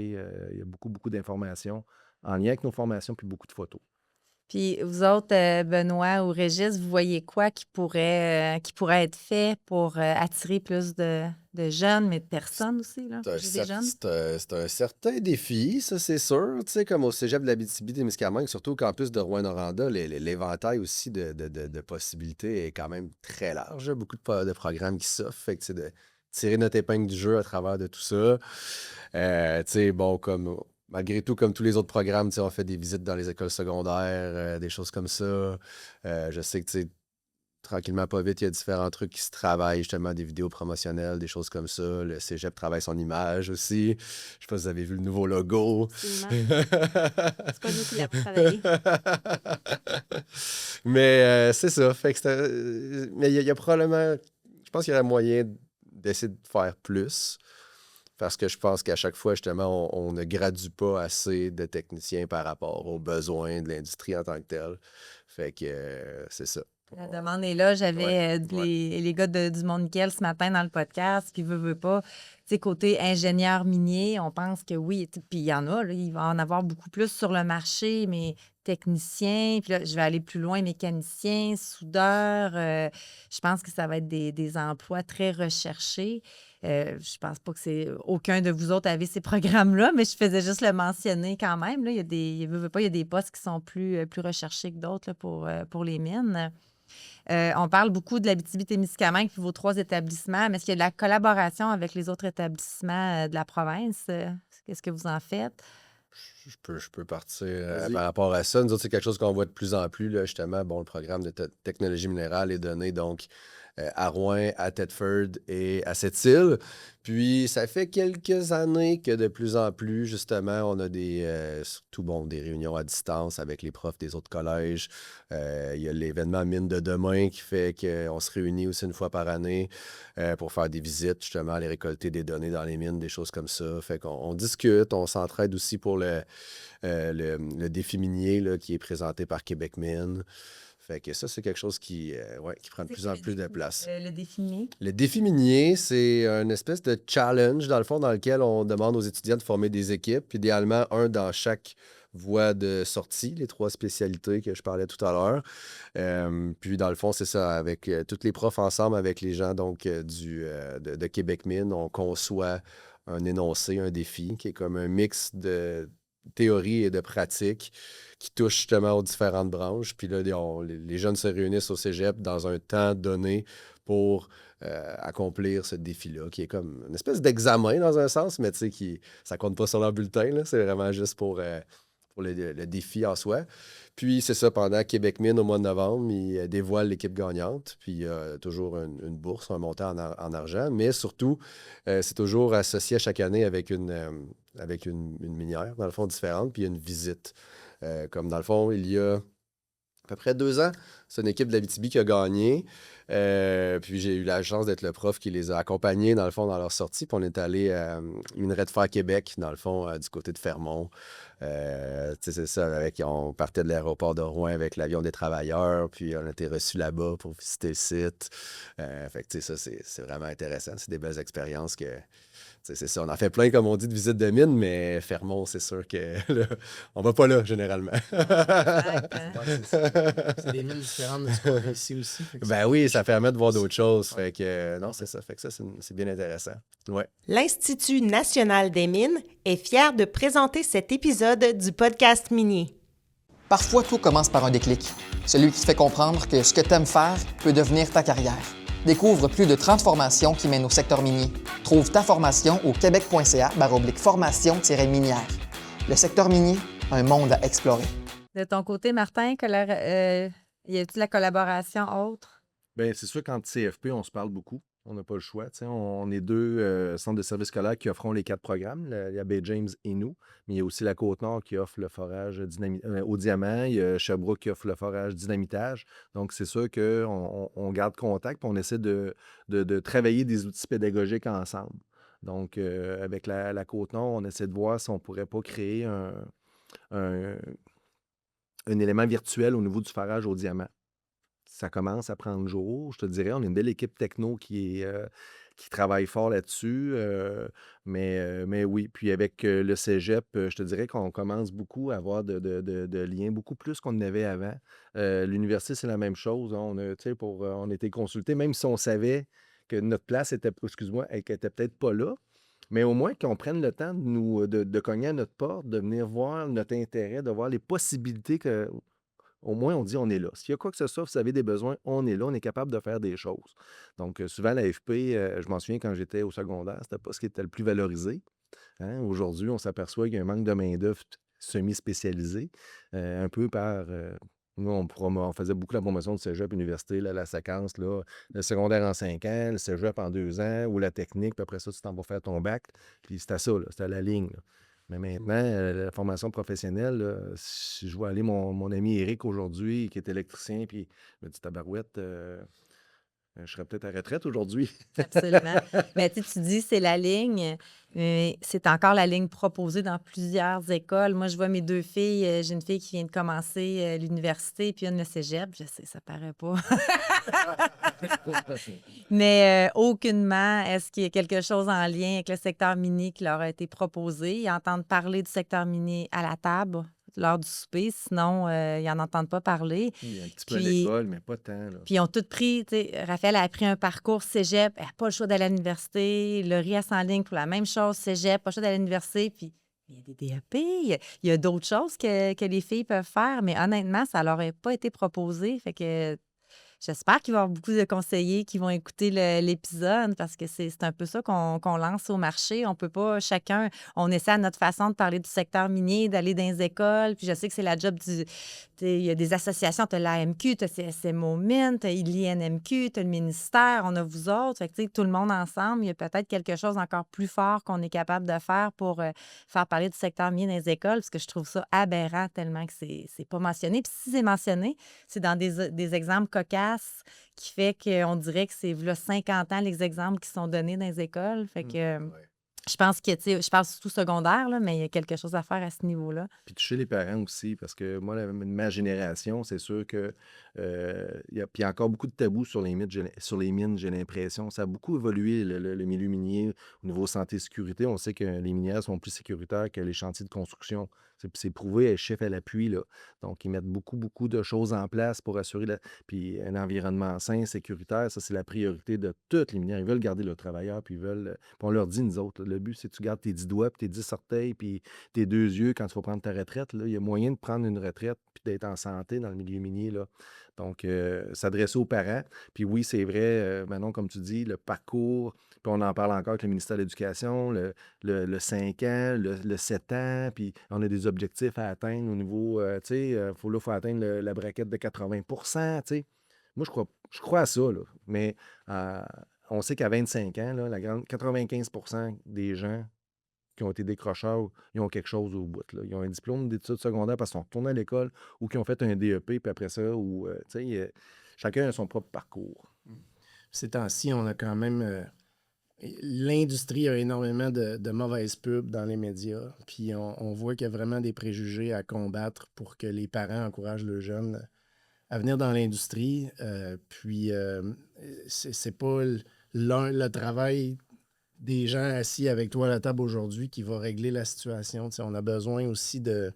[SPEAKER 4] il y a beaucoup, beaucoup d'informations en lien avec nos formations, puis beaucoup de photos.
[SPEAKER 2] Puis vous autres, Benoît ou Régis, vous voyez quoi qui pourrait être fait pour attirer plus de jeunes, mais de personnes aussi, là? Des jeunes?
[SPEAKER 5] C'est un certain défi, ça, c'est sûr. Tu sais, comme au cégep de l'Abitibi-Témiscamingue, surtout au campus de Rouyn-Noranda, l'éventail aussi de possibilités est quand même très large. Beaucoup de programmes qui s'offrent. Fait que, tu sais, de tirer notre épingle du jeu à travers de tout ça. Tu sais, bon, malgré tout, comme tous les autres programmes, on fait des visites dans les écoles secondaires, des choses comme ça. Je sais que, tu sais, tranquillement, pas vite, il y a différents trucs qui se travaillent, justement, des vidéos promotionnelles, des choses comme ça. Le cégep travaille son image aussi. Je sais pas si vous avez vu le nouveau logo.
[SPEAKER 2] Absolument. C'est pas nous qui l'avons travaillé.
[SPEAKER 5] Mais c'est ça. Fait que mais il y a probablement... Je pense qu'il y aurait moyen d'essayer de faire plus. Parce que je pense qu'à chaque fois, justement, on ne gradue pas assez de techniciens par rapport aux besoins de l'industrie en tant que telle. Fait que c'est ça.
[SPEAKER 2] La demande est là. J'avais les gars du Monde Nickel ce matin dans le podcast, puis veut pas. Tu sais, côté ingénieur minier, on pense que oui, puis il y en a, là, il va en avoir beaucoup plus sur le marché, mais technicien, puis là, je vais aller plus loin, mécanicien, soudeur. Je pense que ça va être des emplois très recherchés. Je pense pas que aucun de vous autres avez ces programmes-là, mais je faisais juste le mentionner quand même. Là. Il y a des postes qui sont plus recherchés que d'autres là, pour les mines. On parle beaucoup de l'Abitibi-Témiscamingue puis vos 3 établissements, mais est-ce qu'il y a de la collaboration avec les autres établissements de la province? Qu'est-ce que vous en faites?
[SPEAKER 5] Je peux partir
[SPEAKER 3] Vas-y.
[SPEAKER 5] par rapport à ça. Nous autres, c'est quelque chose qu'on voit de plus en plus, là, justement. Bon, le programme de technologie minérale est donné donc à Rouen, à Thetford et à Sept-Îles. Puis, ça fait quelques années que de plus en plus, justement, on a surtout des réunions à distance avec les profs des autres collèges. Il y a l'événement Mine de demain qui fait qu'on se réunit aussi une fois par année pour faire des visites, justement, aller récolter des données dans les mines, des choses comme ça. Fait qu'on discute, on s'entraide aussi pour le défi minier là, qui est présenté par Québec Mine. Fait que ça, c'est quelque chose qui prend de plus en plus de place.
[SPEAKER 2] Le défi minier?
[SPEAKER 5] Le défi minier, c'est une espèce de challenge, dans le fond, dans lequel on demande aux étudiants de former des équipes, puis idéalement, un dans chaque voie de sortie, les 3 spécialités que je parlais tout à l'heure. Puis, dans le fond, c'est ça, avec tous les profs ensemble, avec les gens donc de Québec Mine, on conçoit un énoncé, un défi, qui est comme un mix de théorie et de pratique qui touche justement aux différentes branches. Puis là, les jeunes se réunissent au cégep dans un temps donné pour accomplir ce défi-là, qui est comme une espèce d'examen dans un sens, mais tu sais, ça compte pas sur leur bulletin, là. C'est vraiment juste pour le défi en soi. Puis c'est ça, pendant Québec Mine, au mois de novembre, ils dévoilent l'équipe gagnante. Puis il y a toujours une bourse, un montant en argent, mais surtout, c'est toujours associé à chaque année avec une minière, dans le fond, différente, puis il y a une visite. Comme dans le fond, il y a à peu près 2 ans, c'est une équipe de l'Abitibi qui a gagné. Puis j'ai eu la chance d'être le prof qui les a accompagnés, dans le fond, dans leur sortie. Puis on est allé à Minerai de Fer Québec, dans le fond, du côté de Fermont. C'est ça, on partait de l'aéroport de Rouen avec l'avion des travailleurs, puis on a été reçus là-bas pour visiter le site. Fait que, ça, c'est vraiment intéressant. C'est des belles expériences que... C'est ça, on en fait plein, comme on dit, de visites de mine, mais Fermont, c'est sûr que là, on va pas là, généralement.
[SPEAKER 3] C'est des mines différentes de ce qu'on a ici aussi.
[SPEAKER 5] Ben oui, ça permet de voir d'autres choses. Fait que, non, c'est ça. Fait que ça, c'est bien intéressant. Ouais.
[SPEAKER 1] L'Institut national des mines est fier de présenter cet épisode du podcast minier.
[SPEAKER 6] Parfois, tout commence par un déclic. Celui qui te fait comprendre que ce que tu aimes faire peut devenir ta carrière. Découvre plus de 30 formations qui mènent au secteur minier. Trouve ta formation au québec.ca/formation-minière. Le secteur minier, un monde à explorer.
[SPEAKER 2] De ton côté, Martin, y a-t-il la collaboration autre?
[SPEAKER 4] Bien, c'est sûr qu'en CFP, on se parle beaucoup. On n'a pas le choix. On est 2 centres de services scolaires qui offront les 4 programmes. Il y a Baie James et nous. Mais il y a aussi la Côte-Nord qui offre le forage au diamant. Il y a Sherbrooke qui offre le forage dynamitage. Donc, c'est sûr qu'on garde contact et on essaie de travailler des outils pédagogiques ensemble. Donc, avec la Côte-Nord, on essaie de voir si on ne pourrait pas créer un élément virtuel au niveau du forage au diamant. Ça commence à prendre jour. Je te dirais, on a une belle équipe techno qui travaille fort là-dessus. Mais oui, puis avec le cégep, je te dirais qu'on commence beaucoup à avoir de liens, beaucoup plus qu'on en avait avant. L'université, c'est la même chose. On a été consultés, même si on savait que notre place était, qu'elle était peut-être pas là. Mais au moins qu'on prenne le temps de cogner à notre porte, de venir voir notre intérêt, de voir les possibilités que... Au moins, on dit on est là. S'il y a quoi que ce soit, vous avez des besoins, on est là, on est capable de faire des choses. Donc, souvent, l'AFP, je m'en souviens quand j'étais au secondaire, c'était pas ce qui était le plus valorisé. Hein? Aujourd'hui, on s'aperçoit qu'il y a un manque de main-d'œuvre semi-spécialisée, un peu par. Nous, on faisait beaucoup la promotion du cégep université, là, la séquence, là, le secondaire en 5 ans, le cégep en 2 ans, ou la technique, puis après ça, tu t'en vas faire ton bac. Puis c'était ça, là, c'était la ligne. Là. Mais maintenant, la formation professionnelle, là, si je vois aller mon ami Éric aujourd'hui, qui est électricien, puis il me dit tabarouette, je serais peut-être à retraite aujourd'hui.
[SPEAKER 2] Absolument. Mais tu dis, c'est la ligne, mais c'est encore la ligne proposée dans plusieurs écoles. Moi, je vois mes 2 filles. J'ai une fille qui vient de commencer l'université, puis une le cégep. Je sais, ça paraît pas. Mais aucunement, est-ce qu'il y a quelque chose en lien avec le secteur minier qui leur a été proposé? Ils entendent parler du secteur minier à la table l'heure du souper. Sinon, ils n'en entendent pas parler.
[SPEAKER 4] Il y a un petit peu à
[SPEAKER 2] Puis-
[SPEAKER 4] l'école, mais pas tant. Là.
[SPEAKER 2] Puis ils ont tous pris, tu sais, Raphaël a pris un parcours cégep, elle n'a pas le choix d'aller à l'université. Laurie, elle s'enligne pour la même chose, cégep, pas le choix d'aller à l'université. Puis il y a des DEP, il y a d'autres choses que les filles peuvent faire, mais honnêtement, ça leur a pas été proposé. Fait que j'espère qu'il va y avoir beaucoup de conseillers qui vont écouter l'épisode parce que c'est un peu ça qu'on lance au marché. On peut pas, chacun, on essaie à notre façon de parler du secteur minier, d'aller dans les écoles. Puis je sais que c'est la job il y a des associations, tu as l'AMQ, tu as CSMO Mine, tu as l'INMQ, tu as le ministère, on a vous autres. Fait que, tout le monde ensemble, il y a peut-être quelque chose encore plus fort qu'on est capable de faire pour faire parler du secteur minier dans les écoles parce que je trouve ça aberrant tellement que c'est pas mentionné. Puis si c'est mentionné, c'est dans des exemples cocasses qui fait qu'on dirait que c'est là, 50 ans les exemples qui sont donnés dans les écoles. Fait que je pense que, tu sais, je parle surtout secondaire, là, mais il y a quelque chose à faire à ce niveau-là.
[SPEAKER 4] Puis toucher les parents aussi, parce que moi, ma génération, c'est sûr que il y a encore beaucoup de tabous sur les mines, j'ai l'impression. Ça a beaucoup évolué, le milieu minier, au niveau santé-sécurité. On sait que les minières sont plus sécuritaires que les chantiers de construction. C'est prouvé, chef à l'appui, là. Donc, ils mettent beaucoup, beaucoup de choses en place pour assurer puis un environnement sain, sécuritaire. Ça, c'est la priorité de toutes les minières. Ils veulent garder leurs travailleurs, puis ils veulent... Puis on leur dit, nous autres, là, le but, c'est que tu gardes tes 10 doigts, puis tes 10 orteils, puis tes 2 yeux quand tu vas prendre ta retraite. Là. Il y a moyen de prendre une retraite, puis d'être en santé dans le milieu minier, là. Donc, s'adresser aux parents. Puis oui, c'est vrai, Manon, comme tu dis, le parcours, puis on en parle encore avec le ministère de l'Éducation, le 5 ans, le 7 ans, puis on a des objectifs à atteindre au niveau, tu sais, il faut atteindre la braquette de 80 tu sais. Moi, je crois à ça, là. Mais on sait qu'à 25 ans, là, 95 des gens qui ont été décrocheurs, ils ont quelque chose au bout. Là. Ils ont un diplôme d'études secondaires parce qu'ils sont retournés à l'école ou qui ont fait un DEP, puis après ça, ou, tu sais, chacun a son propre parcours.
[SPEAKER 3] Ces temps-ci, on a quand même... l'industrie a énormément de mauvaises pubs dans les médias, puis on voit qu'il y a vraiment des préjugés à combattre pour que les parents encouragent leurs jeunes à venir dans l'industrie. Puis c'est pas le travail des gens assis avec toi à la table aujourd'hui qui va régler la situation. T'sais, on a besoin aussi de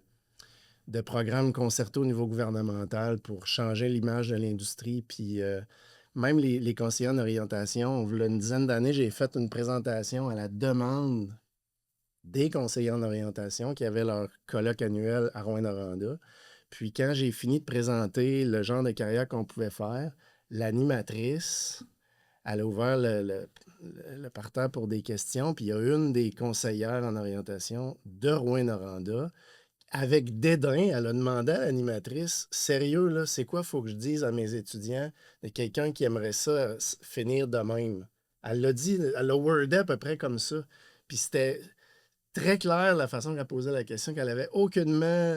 [SPEAKER 3] programmes concertés au niveau gouvernemental pour changer l'image de l'industrie. Puis même les conseillers en orientation, il y a une dizaine d'années, j'ai fait une présentation à la demande des conseillers en orientation qui avaient leur colloque annuel à Rouyn-Noranda. Puis quand j'ai fini de présenter le genre de carrière qu'on pouvait faire, l'animatrice, elle a ouvert le parterre pour des questions. Puis il y a une des conseillères en orientation de Rouyn-Noranda. Avec dédain, elle a demandé à l'animatrice, sérieux, là, c'est quoi faut que je dise à mes étudiants de quelqu'un qui aimerait ça finir de même? Elle l'a dit, elle l'a wordé à peu près comme ça. Puis c'était très clair la façon qu'elle posait la question, qu'elle avait aucunement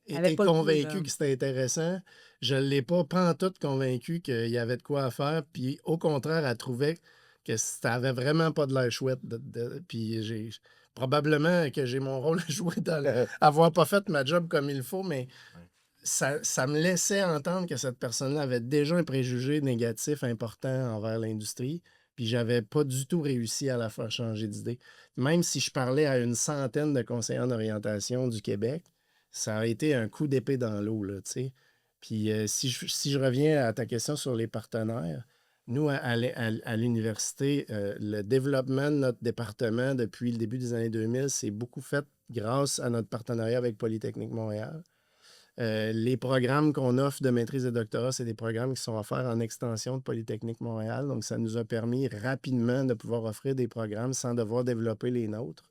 [SPEAKER 3] été convaincue que c'était intéressant. Je ne l'ai pas pantoute convaincu qu'il y avait de quoi à faire. Puis au contraire, elle trouvait que ça avait vraiment pas de l'air chouette. Puis probablement que j'ai mon rôle à jouer dans avoir pas fait ma job comme il faut, mais ça me laissait entendre que cette personne-là avait déjà un préjugé négatif important envers l'industrie. Puis j'avais pas du tout réussi à la faire changer d'idée. Même si je parlais à une centaine de conseillers en orientation du Québec, ça a été un coup d'épée dans l'eau, là, tu sais. Puis si je reviens à ta question sur les partenaires, nous, à l'université, le développement de notre département depuis le début des années 2000, c'est beaucoup fait grâce à notre partenariat avec Polytechnique Montréal. Les programmes qu'on offre de maîtrise et doctorat, c'est des programmes qui sont offerts en extension de Polytechnique Montréal. Donc, ça nous a permis rapidement de pouvoir offrir des programmes sans devoir développer les nôtres,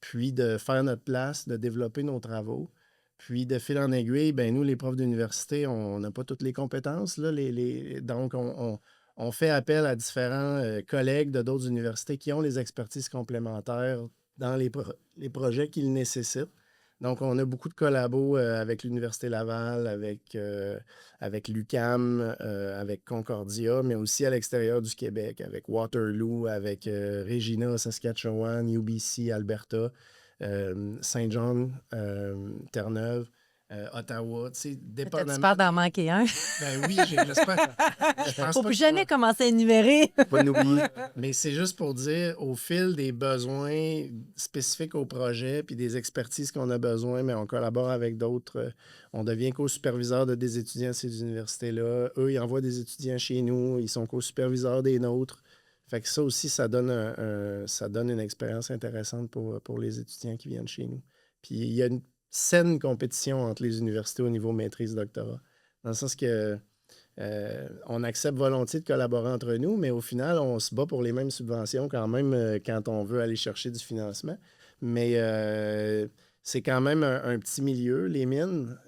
[SPEAKER 3] puis de faire notre place, de développer nos travaux. Puis, de fil en aiguille, ben nous, les profs d'université, on n'a pas toutes les compétences. Là, donc, on fait appel à différents collègues de d'autres universités qui ont les expertises complémentaires dans les projets qu'ils nécessitent. Donc, on a beaucoup de collabos avec l'Université Laval, avec l'UQAM, avec Concordia, mais aussi à l'extérieur du Québec, avec Waterloo, avec Regina, Saskatchewan, UBC, Alberta, Saint John, Terre-Neuve. Ottawa, tu sais,
[SPEAKER 2] T'as-tu
[SPEAKER 3] dépendamment.
[SPEAKER 2] peur d'en manquer un?
[SPEAKER 3] Ben oui, j'espère. Je pense
[SPEAKER 2] Faut
[SPEAKER 3] pas
[SPEAKER 2] plus
[SPEAKER 3] que-
[SPEAKER 2] jamais commencer à énumérer.
[SPEAKER 4] Pas n'oublier.
[SPEAKER 3] Mais c'est juste pour dire, au fil des besoins spécifiques au projet, puis des expertises qu'on a besoin, mais on collabore avec d'autres. On devient co-superviseur de des étudiants à ces universités-là. Eux, ils envoient des étudiants chez nous. Ils sont co-superviseurs des nôtres. Fait que ça aussi, ça donne ça donne une expérience intéressante pour les étudiants qui viennent chez nous. Puis il y a une saine compétition entre les universités au niveau maîtrise-doctorat. Dans le sens que on accepte volontiers de collaborer entre nous, mais au final, on se bat pour les mêmes subventions quand même quand on veut aller chercher du financement. Mais c'est quand même un petit milieu, les mines,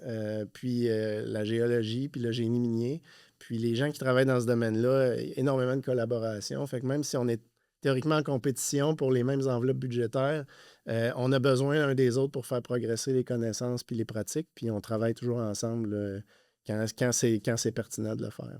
[SPEAKER 3] puis la géologie, puis le génie minier. Puis les gens qui travaillent dans ce domaine-là, énormément de collaboration. Fait que même si on est théoriquement en compétition pour les mêmes enveloppes budgétaires, on a besoin l'un des autres pour faire progresser les connaissances puis les pratiques. Puis on travaille toujours ensemble quand c'est pertinent de le faire.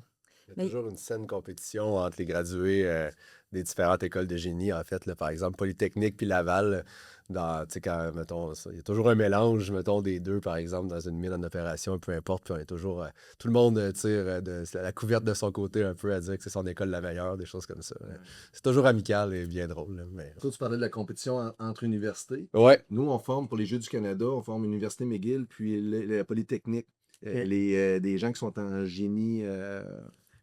[SPEAKER 5] Il y a
[SPEAKER 2] Mais-
[SPEAKER 5] toujours une saine compétition entre les gradués des différentes écoles de génie, en fait. Là, par exemple, Polytechnique puis Laval, tu sais, quand, mettons, il y a toujours un mélange, mettons, des deux, par exemple, dans une mine en opération, peu importe, puis on est toujours... tout le monde tire la couverte de son côté un peu à dire que c'est son école la meilleure, des choses comme ça. C'est toujours amical et bien drôle. Là, mais...
[SPEAKER 4] Toi, tu parlais de la compétition entre universités.
[SPEAKER 5] Ouais,
[SPEAKER 4] Nous, on forme pour les Jeux du Canada, on forme l'Université McGill, puis la Polytechnique. Des gens qui sont en génie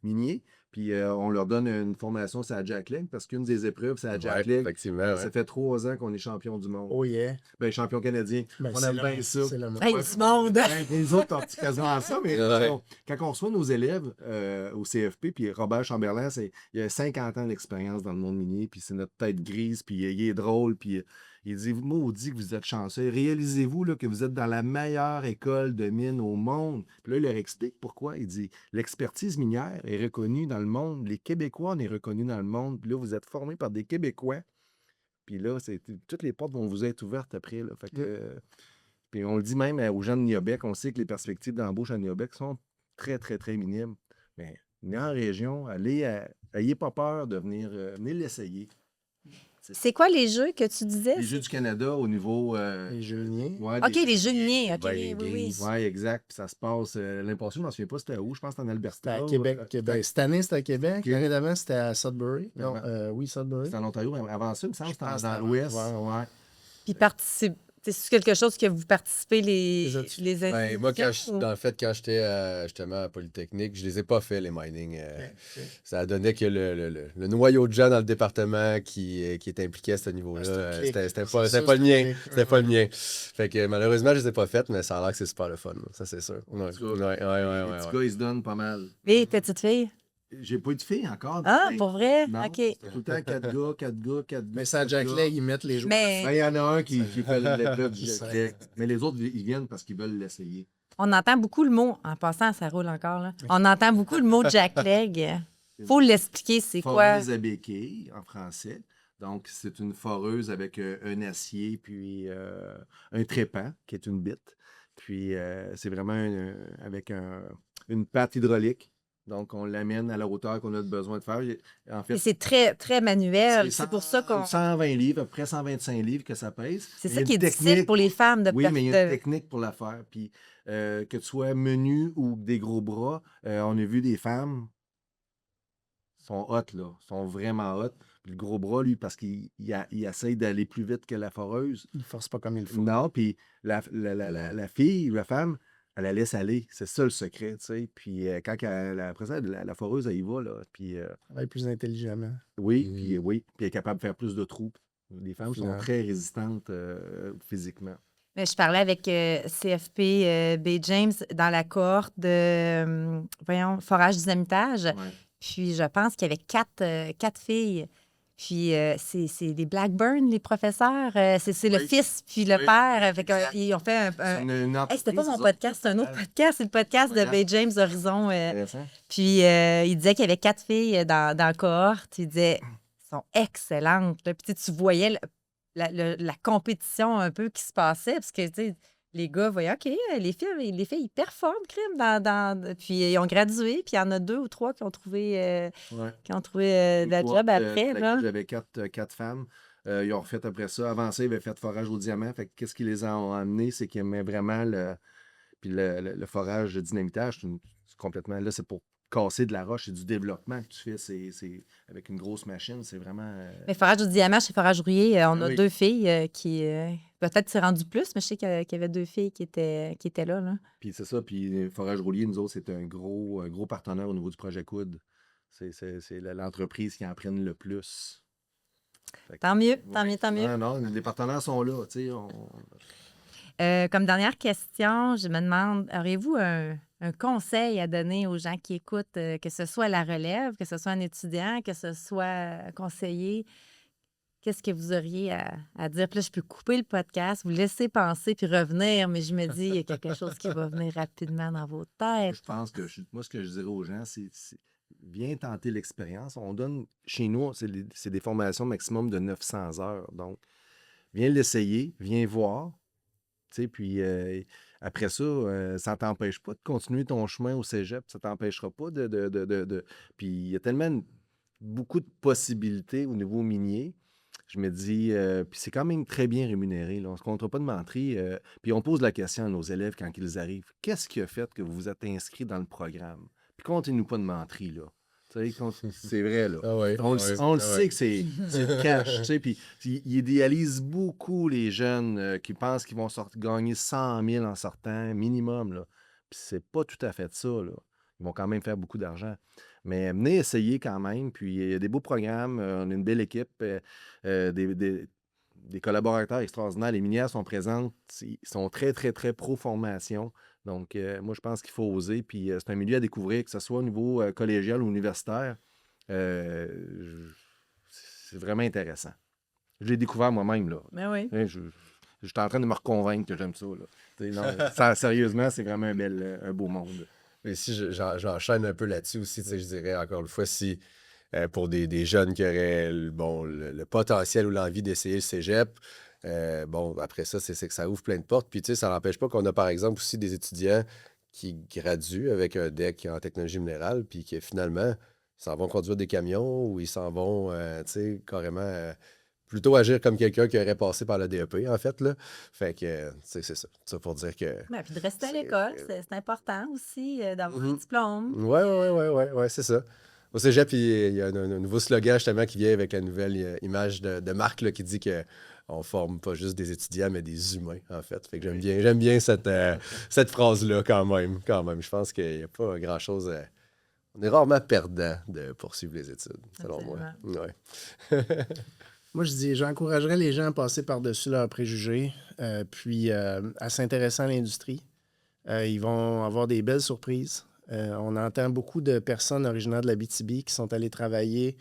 [SPEAKER 4] minier. Puis on leur donne une formation, c'est à Jack Leg, parce qu'une des épreuves, c'est à Jack
[SPEAKER 5] ouais,
[SPEAKER 4] Leg.
[SPEAKER 5] effectivement. Ouais.
[SPEAKER 4] Ça fait 3 ans qu'on est champion du monde.
[SPEAKER 3] Oh yeah!
[SPEAKER 4] Ben, champion canadien.
[SPEAKER 3] Ben,
[SPEAKER 4] On
[SPEAKER 3] c'est
[SPEAKER 4] aime
[SPEAKER 3] le-
[SPEAKER 4] bien ça.
[SPEAKER 3] c'est le-
[SPEAKER 2] Hey, du monde!
[SPEAKER 4] Ben, les autres ont quasiment ça, mais
[SPEAKER 5] Ouais.
[SPEAKER 4] quand on reçoit nos élèves au CFP, puis Robert Chamberlain, il a 50 ans d'expérience dans le monde minier, puis c'est notre tête grise, puis il est drôle, puis il dit, maudit que vous êtes chanceux. Réalisez-vous là, que vous êtes dans la meilleure école de mine au monde. Puis là, il leur explique pourquoi. Il dit, l'expertise minière est reconnue dans le monde. Les Québécois, on est reconnus dans le monde. Puis là, vous êtes formés par des Québécois. Puis là, toutes les portes vont vous être ouvertes après. Là. Fait que, puis on le dit même aux gens de Niobec. On sait que les perspectives d'embauche à Niobec sont très, très, très minimes. Mais venez en région, ayez pas peur de venir l'essayer.
[SPEAKER 2] C'est quoi les jeux que tu disais?
[SPEAKER 4] Les Jeux du Canada au niveau...
[SPEAKER 3] Les géniers.
[SPEAKER 4] ouais,
[SPEAKER 2] OK, les jeux miniers. OK,
[SPEAKER 5] Ben,
[SPEAKER 2] oui, oui.
[SPEAKER 4] Oui, exact. Puis ça se passe. L'année passée, je ne m'en souviens pas c'était où. Je pense que c'était en Alberta.
[SPEAKER 3] C'était à Québec. Ben, cette année, c'était à Québec.
[SPEAKER 4] Ok.
[SPEAKER 3] L'année d'avant, c'était à Sudbury. Non,
[SPEAKER 4] Ouais.
[SPEAKER 3] oui, Sudbury.
[SPEAKER 4] C'était en Ontario. Mais avant ça, il me semble que
[SPEAKER 3] Je pense
[SPEAKER 4] c'était
[SPEAKER 3] que
[SPEAKER 4] dans
[SPEAKER 3] c'était
[SPEAKER 4] l'Ouest.
[SPEAKER 3] avant.
[SPEAKER 4] Ouais.
[SPEAKER 2] Puis c'est quelque chose que vous participez les
[SPEAKER 5] Ben, moi,
[SPEAKER 2] institutions, ou-
[SPEAKER 5] dans le fait, quand j'étais justement à Polytechnique, je les ai pas fait, les mining. Ça a donné que le noyau de gens dans le département qui est impliqué à ce niveau-là,
[SPEAKER 3] Ah, c'est un clic.
[SPEAKER 5] c'était
[SPEAKER 3] C'est ça,
[SPEAKER 5] pas le
[SPEAKER 3] c'est un
[SPEAKER 5] mien.
[SPEAKER 3] clic.
[SPEAKER 5] C'était pas le mien. Fait que malheureusement, je les ai pas faites, mais ça a l'air que c'est super le fun. Ça, c'est sûr. Ouais,
[SPEAKER 4] En tout
[SPEAKER 5] ouais,
[SPEAKER 4] cas,
[SPEAKER 5] ouais.
[SPEAKER 4] Les petits gars, ils se donnent pas mal.
[SPEAKER 2] Les petites filles.
[SPEAKER 4] J'ai pas eu de fille encore.
[SPEAKER 2] Ah,
[SPEAKER 4] mais-
[SPEAKER 2] pour vrai?
[SPEAKER 4] Non,
[SPEAKER 2] OK.
[SPEAKER 4] c'était tout le temps 4 gars, 4 gars, 4 gars.
[SPEAKER 3] Mais c'est à Jack
[SPEAKER 4] quatre
[SPEAKER 3] Leg,
[SPEAKER 4] gars.
[SPEAKER 3] ils mettent les joueurs.
[SPEAKER 2] Mais
[SPEAKER 4] Ben, il y en a un qui fait l'épreuve du
[SPEAKER 3] Ça.
[SPEAKER 4] Jack Leg. Mais les autres, ils viennent parce qu'ils veulent l'essayer.
[SPEAKER 2] on entend beaucoup le mot, en passant, ça roule encore, là. On entend beaucoup le mot Jack Leg. Faut l'expliquer, c'est quoi?
[SPEAKER 4] Foreuse à béquille, en français. Donc, c'est une foreuse avec un acier, puis un trépan, qui est une bite. Puis, c'est vraiment avec une patte hydraulique. Donc, on l'amène à la hauteur qu'on a besoin de faire. En
[SPEAKER 2] Et
[SPEAKER 4] fait,
[SPEAKER 2] c'est très, très manuel. C'est pour ça qu'on.
[SPEAKER 4] 120 livres, à peu près 125 livres que ça pèse.
[SPEAKER 2] C'est
[SPEAKER 4] Mais
[SPEAKER 2] ça
[SPEAKER 4] il y a
[SPEAKER 2] qui est
[SPEAKER 4] une
[SPEAKER 2] difficile
[SPEAKER 4] technique-
[SPEAKER 2] pour les femmes de
[SPEAKER 4] Oui, mais il y a une
[SPEAKER 2] de-
[SPEAKER 4] technique pour la faire. Puis, que tu sois menu ou des gros bras, on a vu des femmes sont hot, là. Sont vraiment hot. Puis le gros bras, lui, parce qu'il essaye d'aller plus vite que la foreuse.
[SPEAKER 3] Ils ne forcent pas comme il faut.
[SPEAKER 4] Non, puis la fille, la femme, elle la laisse aller. C'est ça le secret, tu sais. Puis après ça, la foreuse, elle y va, là. Puis
[SPEAKER 3] Travaille plus intelligemment.
[SPEAKER 4] oui, puis elle est capable de faire plus de trous. Les femmes sont
[SPEAKER 3] Finalement.
[SPEAKER 4] très résistantes physiquement.
[SPEAKER 2] Mais je parlais avec CFP B. James dans la cohorte de forage dynamitage.
[SPEAKER 4] Ouais.
[SPEAKER 2] Puis je pense qu'il y avait quatre filles. Puis c'est des Blackburn, les professeurs. C'est le
[SPEAKER 4] Oui.
[SPEAKER 2] fils puis le
[SPEAKER 4] Oui.
[SPEAKER 2] père. Fait
[SPEAKER 4] Exact.
[SPEAKER 2] ils ont fait un.
[SPEAKER 4] Une
[SPEAKER 2] Hey, c'était pas
[SPEAKER 4] entreprise,
[SPEAKER 2] mon
[SPEAKER 4] ça.
[SPEAKER 2] podcast, c'est un autre podcast. C'est le podcast de
[SPEAKER 4] Podcast.
[SPEAKER 2] B. James Horizon.
[SPEAKER 4] Intéressant.
[SPEAKER 2] Puis il disait qu'il y avait 4 filles dans la cohorte. Il disait elles sont excellentes. Là. Puis tu voyais la compétition un peu qui se passait. Parce que tu sais, les gars voyaient, OK, les filles, ils performent, crime. Puis ils ont gradué. Puis il y en a 2 ou 3 qui ont trouvé,
[SPEAKER 4] Ouais.
[SPEAKER 2] de la job après. Là.
[SPEAKER 4] J'avais 4 femmes. Ils ont refait après ça. Avant ça, ils avaient fait forage au diamant. Fait que qu'est-ce qui les a amenés? C'est qu'ils aimaient vraiment Puis le forage de dynamitage, c'est complètement... Là, c'est pour casser de la roche. C'est du développement que tu fais. C'est avec une grosse machine. C'est vraiment...
[SPEAKER 2] Mais forage au diamant chez Forage Rouillé, on a
[SPEAKER 4] Oui.
[SPEAKER 2] 2 filles qui... peut-être c'est rendu plus, mais je sais qu'il y avait 2 filles qui étaient là, là.
[SPEAKER 4] Puis c'est ça. Puis Forage Roulier, nous autres, c'est un gros partenaire au niveau du projet COUD. C'est l'entreprise qui en prenne le plus. Fait que-
[SPEAKER 2] Tant mieux, tant
[SPEAKER 4] Ouais.
[SPEAKER 2] mieux, tant mieux.
[SPEAKER 4] Non, les partenaires sont là. Tu sais,
[SPEAKER 2] Comme dernière question, je me demande, auriez-vous un conseil à donner aux gens qui écoutent, que ce soit à la relève, que ce soit un étudiant, que ce soit un conseiller? Qu'est-ce que vous auriez à dire? Puis là, je peux couper le podcast, vous laisser penser puis revenir, mais je me dis, il y a quelque chose qui va venir rapidement dans vos têtes.
[SPEAKER 4] je pense que moi, ce que je dirais aux gens, c'est viens tenter l'expérience. On donne, chez nous, c'est des formations maximum de 900 heures. Donc, viens l'essayer, viens voir. Tu sais, puis après ça, ça ne t'empêche pas de continuer ton chemin au cégep. Ça ne t'empêchera pas de... Puis il y a tellement beaucoup de possibilités au niveau minier. Je me dis, puis c'est quand même très bien rémunéré. Là. On ne se comptera pas de menterie. Puis on pose la question à nos élèves quand ils arrivent. Qu'est-ce qui a fait que vous vous êtes inscrits dans le programme? Puis comptez-nous pas de menterie, là. Tu sais, c'est vrai, là.
[SPEAKER 5] Ah ouais,
[SPEAKER 4] On le
[SPEAKER 5] ah
[SPEAKER 4] sait
[SPEAKER 5] ouais.
[SPEAKER 4] que c'est le cash, tu sais, puis ils idéalisent beaucoup les jeunes qui pensent qu'ils vont gagner 100 000 en sortant, minimum, là. Puis c'est pas tout à fait ça, là. Ils vont quand même faire beaucoup d'argent. Mais venez essayer quand même, puis il y a des beaux programmes, on a une belle équipe, des collaborateurs extraordinaires. Les minières sont présentes, ils sont très, très, très pro-formation. Donc, moi, je pense qu'il faut oser, puis c'est un milieu à découvrir, que ce soit au niveau collégial ou universitaire. C'est vraiment intéressant. Je l'ai découvert moi-même, là.
[SPEAKER 2] Mais oui.
[SPEAKER 4] Je suis en train de me reconvaincre que j'aime ça, là. Tu sais, non, sérieusement, c'est vraiment un beau monde.
[SPEAKER 5] Et si j'enchaîne un peu là-dessus aussi, tu sais, je dirais encore une fois, si pour des jeunes qui auraient le potentiel ou l'envie d'essayer le cégep, après ça, c'est que ça ouvre plein de portes. Puis, tu sais, ça n'empêche pas qu'on a, par exemple, aussi des étudiants qui graduent avec un DEC en technologie minérale, puis qui, finalement, s'en vont conduire des camions ou ils s'en vont, tu sais, carrément plutôt agir comme quelqu'un qui aurait passé par le DEP, en fait, là. Fait que, tu sais, c'est ça. Ça pour dire que...
[SPEAKER 2] Ben, puis de rester à
[SPEAKER 5] C'est-
[SPEAKER 2] l'école, c'est important aussi d'avoir un
[SPEAKER 5] Mhm.
[SPEAKER 2] diplôme.
[SPEAKER 5] Ouais, c'est ça. Au cégep, il y a un nouveau slogan justement qui vient avec la nouvelle image de marque là, qui dit qu'on forme pas juste des étudiants, mais des humains, en fait. Fait que j'aime bien cette phrase-là quand même. Je pense qu'il n'y a pas grand-chose On est rarement perdant de poursuivre les études, selon moi. Ouais.
[SPEAKER 3] Moi, je dis, j'encouragerais les gens à passer par-dessus leurs préjugés, puis à s'intéresser à l'industrie. Ils vont avoir des belles surprises. On entend beaucoup de personnes originaires de l'Abitibi qui sont allées travailler,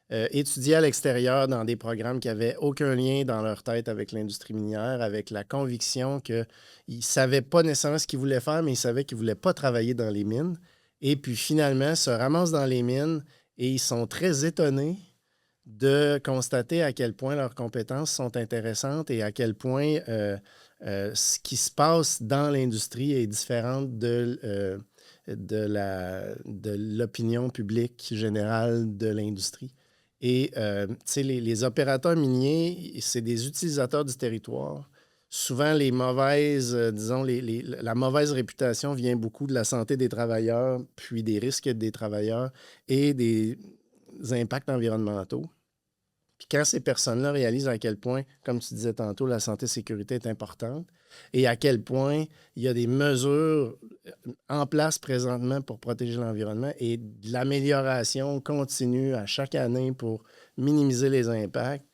[SPEAKER 3] étudier à l'extérieur dans des programmes qui n'avaient aucun lien dans leur tête avec l'industrie minière, avec la conviction qu'ils ne savaient pas nécessairement ce qu'ils voulaient faire, mais ils savaient qu'ils ne voulaient pas travailler dans les mines. Et puis finalement, se ramassent dans les mines et ils sont très étonnés de constater à quel point leurs compétences sont intéressantes et à quel point ce qui se passe dans l'industrie est différent de l'opinion publique générale de l'industrie. Et tu sais, les opérateurs miniers, c'est des utilisateurs du territoire. Souvent, les mauvaises, disons, la mauvaise réputation vient beaucoup de la santé des travailleurs, puis des risques des travailleurs et des impacts environnementaux. Puis quand ces personnes-là réalisent à quel point, comme tu disais tantôt, la santé-sécurité est importante et à quel point il y a des mesures en place présentement pour protéger l'environnement et de l'amélioration continue à chaque année pour minimiser les impacts,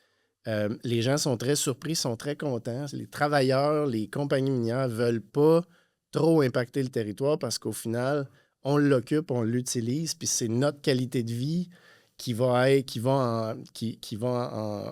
[SPEAKER 3] les gens sont très surpris, sont très contents. Les travailleurs, les compagnies minières ne veulent pas trop impacter le territoire parce qu'au final, on l'occupe, on l'utilise, puis c'est notre qualité de vie qui va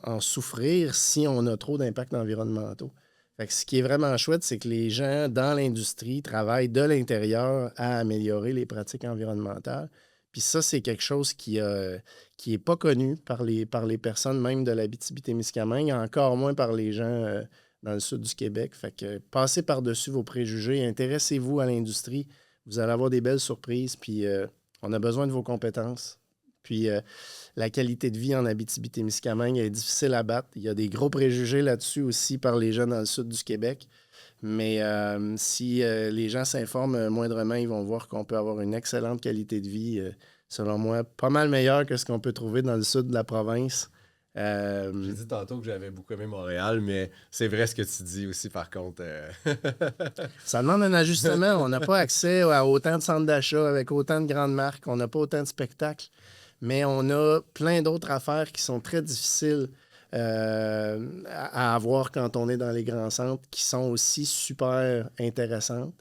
[SPEAKER 3] en souffrir si on a trop d'impacts environnementaux. Fait que ce qui est vraiment chouette, c'est que les gens dans l'industrie travaillent de l'intérieur à améliorer les pratiques environnementales. Puis ça, c'est quelque chose qui est pas connu par les personnes même de l'Abitibi-Témiscamingue, encore moins par les gens dans le sud du Québec. Fait que passez par-dessus vos préjugés, intéressez-vous à l'industrie, vous allez avoir des belles surprises, puis on a besoin de vos compétences. Puis la qualité de vie en Abitibi-Témiscamingue est difficile à battre. Il y a des gros préjugés là-dessus aussi par les gens dans le sud du Québec. Mais si les gens s'informent moindrement, ils vont voir qu'on peut avoir une excellente qualité de vie, selon moi, pas mal meilleure que ce qu'on peut trouver dans le sud de la province.
[SPEAKER 5] J'ai dit tantôt que j'avais beaucoup aimé Montréal, mais c'est vrai ce que tu dis aussi, par contre.
[SPEAKER 3] Ça demande un ajustement. On n'a pas accès à autant de centres d'achat avec autant de grandes marques. On n'a pas autant de spectacles. Mais on a plein d'autres affaires qui sont très difficiles à avoir quand on est dans les grands centres, qui sont aussi super intéressantes.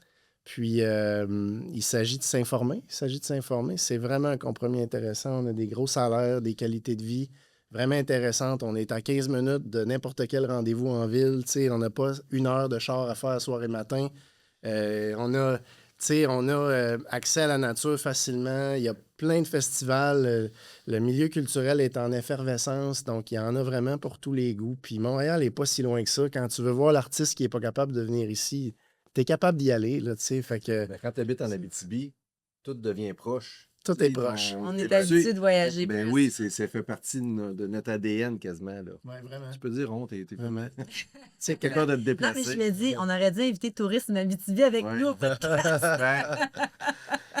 [SPEAKER 3] Puis, il s'agit de s'informer. C'est vraiment un compromis intéressant. On a des gros salaires, des qualités de vie vraiment intéressantes. On est à 15 minutes de n'importe quel rendez-vous en ville. T'sais, on n'a pas 1 heure de char à faire soir et matin. On a accès à la nature facilement. Il y a plein de festivals. Le milieu culturel est en effervescence. Donc, il y en a vraiment pour tous les goûts. Puis Montréal n'est pas si loin que ça. Quand tu veux voir l'artiste qui n'est pas capable de venir ici, tu es capable d'y aller. Là, fait que,
[SPEAKER 4] Quand tu habites en Abitibi, tout devient proche.
[SPEAKER 3] tout est proche.
[SPEAKER 2] On est habitué de voyager.
[SPEAKER 4] Ben
[SPEAKER 2] plus.
[SPEAKER 4] oui, ça fait partie de notre ADN quasiment. Là.
[SPEAKER 3] Oui, vraiment.
[SPEAKER 4] Tu peux dire, t'es
[SPEAKER 3] Vraiment.
[SPEAKER 4] c'est quelqu'un de te
[SPEAKER 2] Non,
[SPEAKER 4] déplacer.
[SPEAKER 2] mais je me dis, on aurait dû inviter Tourisme Abitibi avec
[SPEAKER 4] Ouais.
[SPEAKER 2] nous au podcast.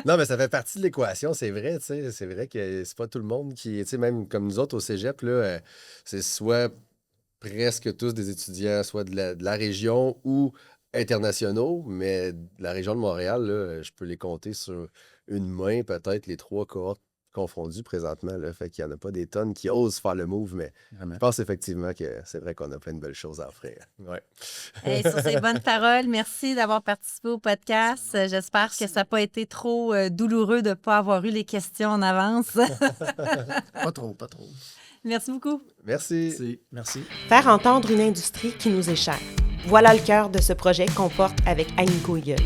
[SPEAKER 5] Non, mais ça fait partie de l'équation, c'est vrai, tu sais. C'est vrai que c'est pas tout le monde qui... Tu sais, même comme nous autres au cégep, là, c'est soit presque tous des étudiants, soit de la région ou internationaux, mais de la région de Montréal, là, je peux les compter sur une main, peut-être les 3 cohortes confondues présentement. Là, fait qu'il n'y en a pas des tonnes qui osent faire le move, mais je pense effectivement que c'est vrai qu'on a plein de belles choses à offrir. Ouais.
[SPEAKER 2] Et sur ces bonnes paroles, merci d'avoir participé au podcast. J'espère que ça n'a pas été trop douloureux de ne pas avoir eu les questions en avance.
[SPEAKER 3] Pas trop.
[SPEAKER 2] Merci beaucoup.
[SPEAKER 5] Merci.
[SPEAKER 3] Merci.
[SPEAKER 1] Faire entendre une industrie qui nous échappe. Voilà le cœur de ce projet qu'on porte avec Agnico Eagle.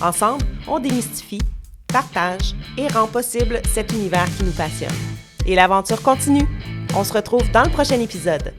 [SPEAKER 1] Ensemble, on démystifie, partage et rend possible cet univers qui nous passionne. Et l'aventure continue. On se retrouve dans le prochain épisode.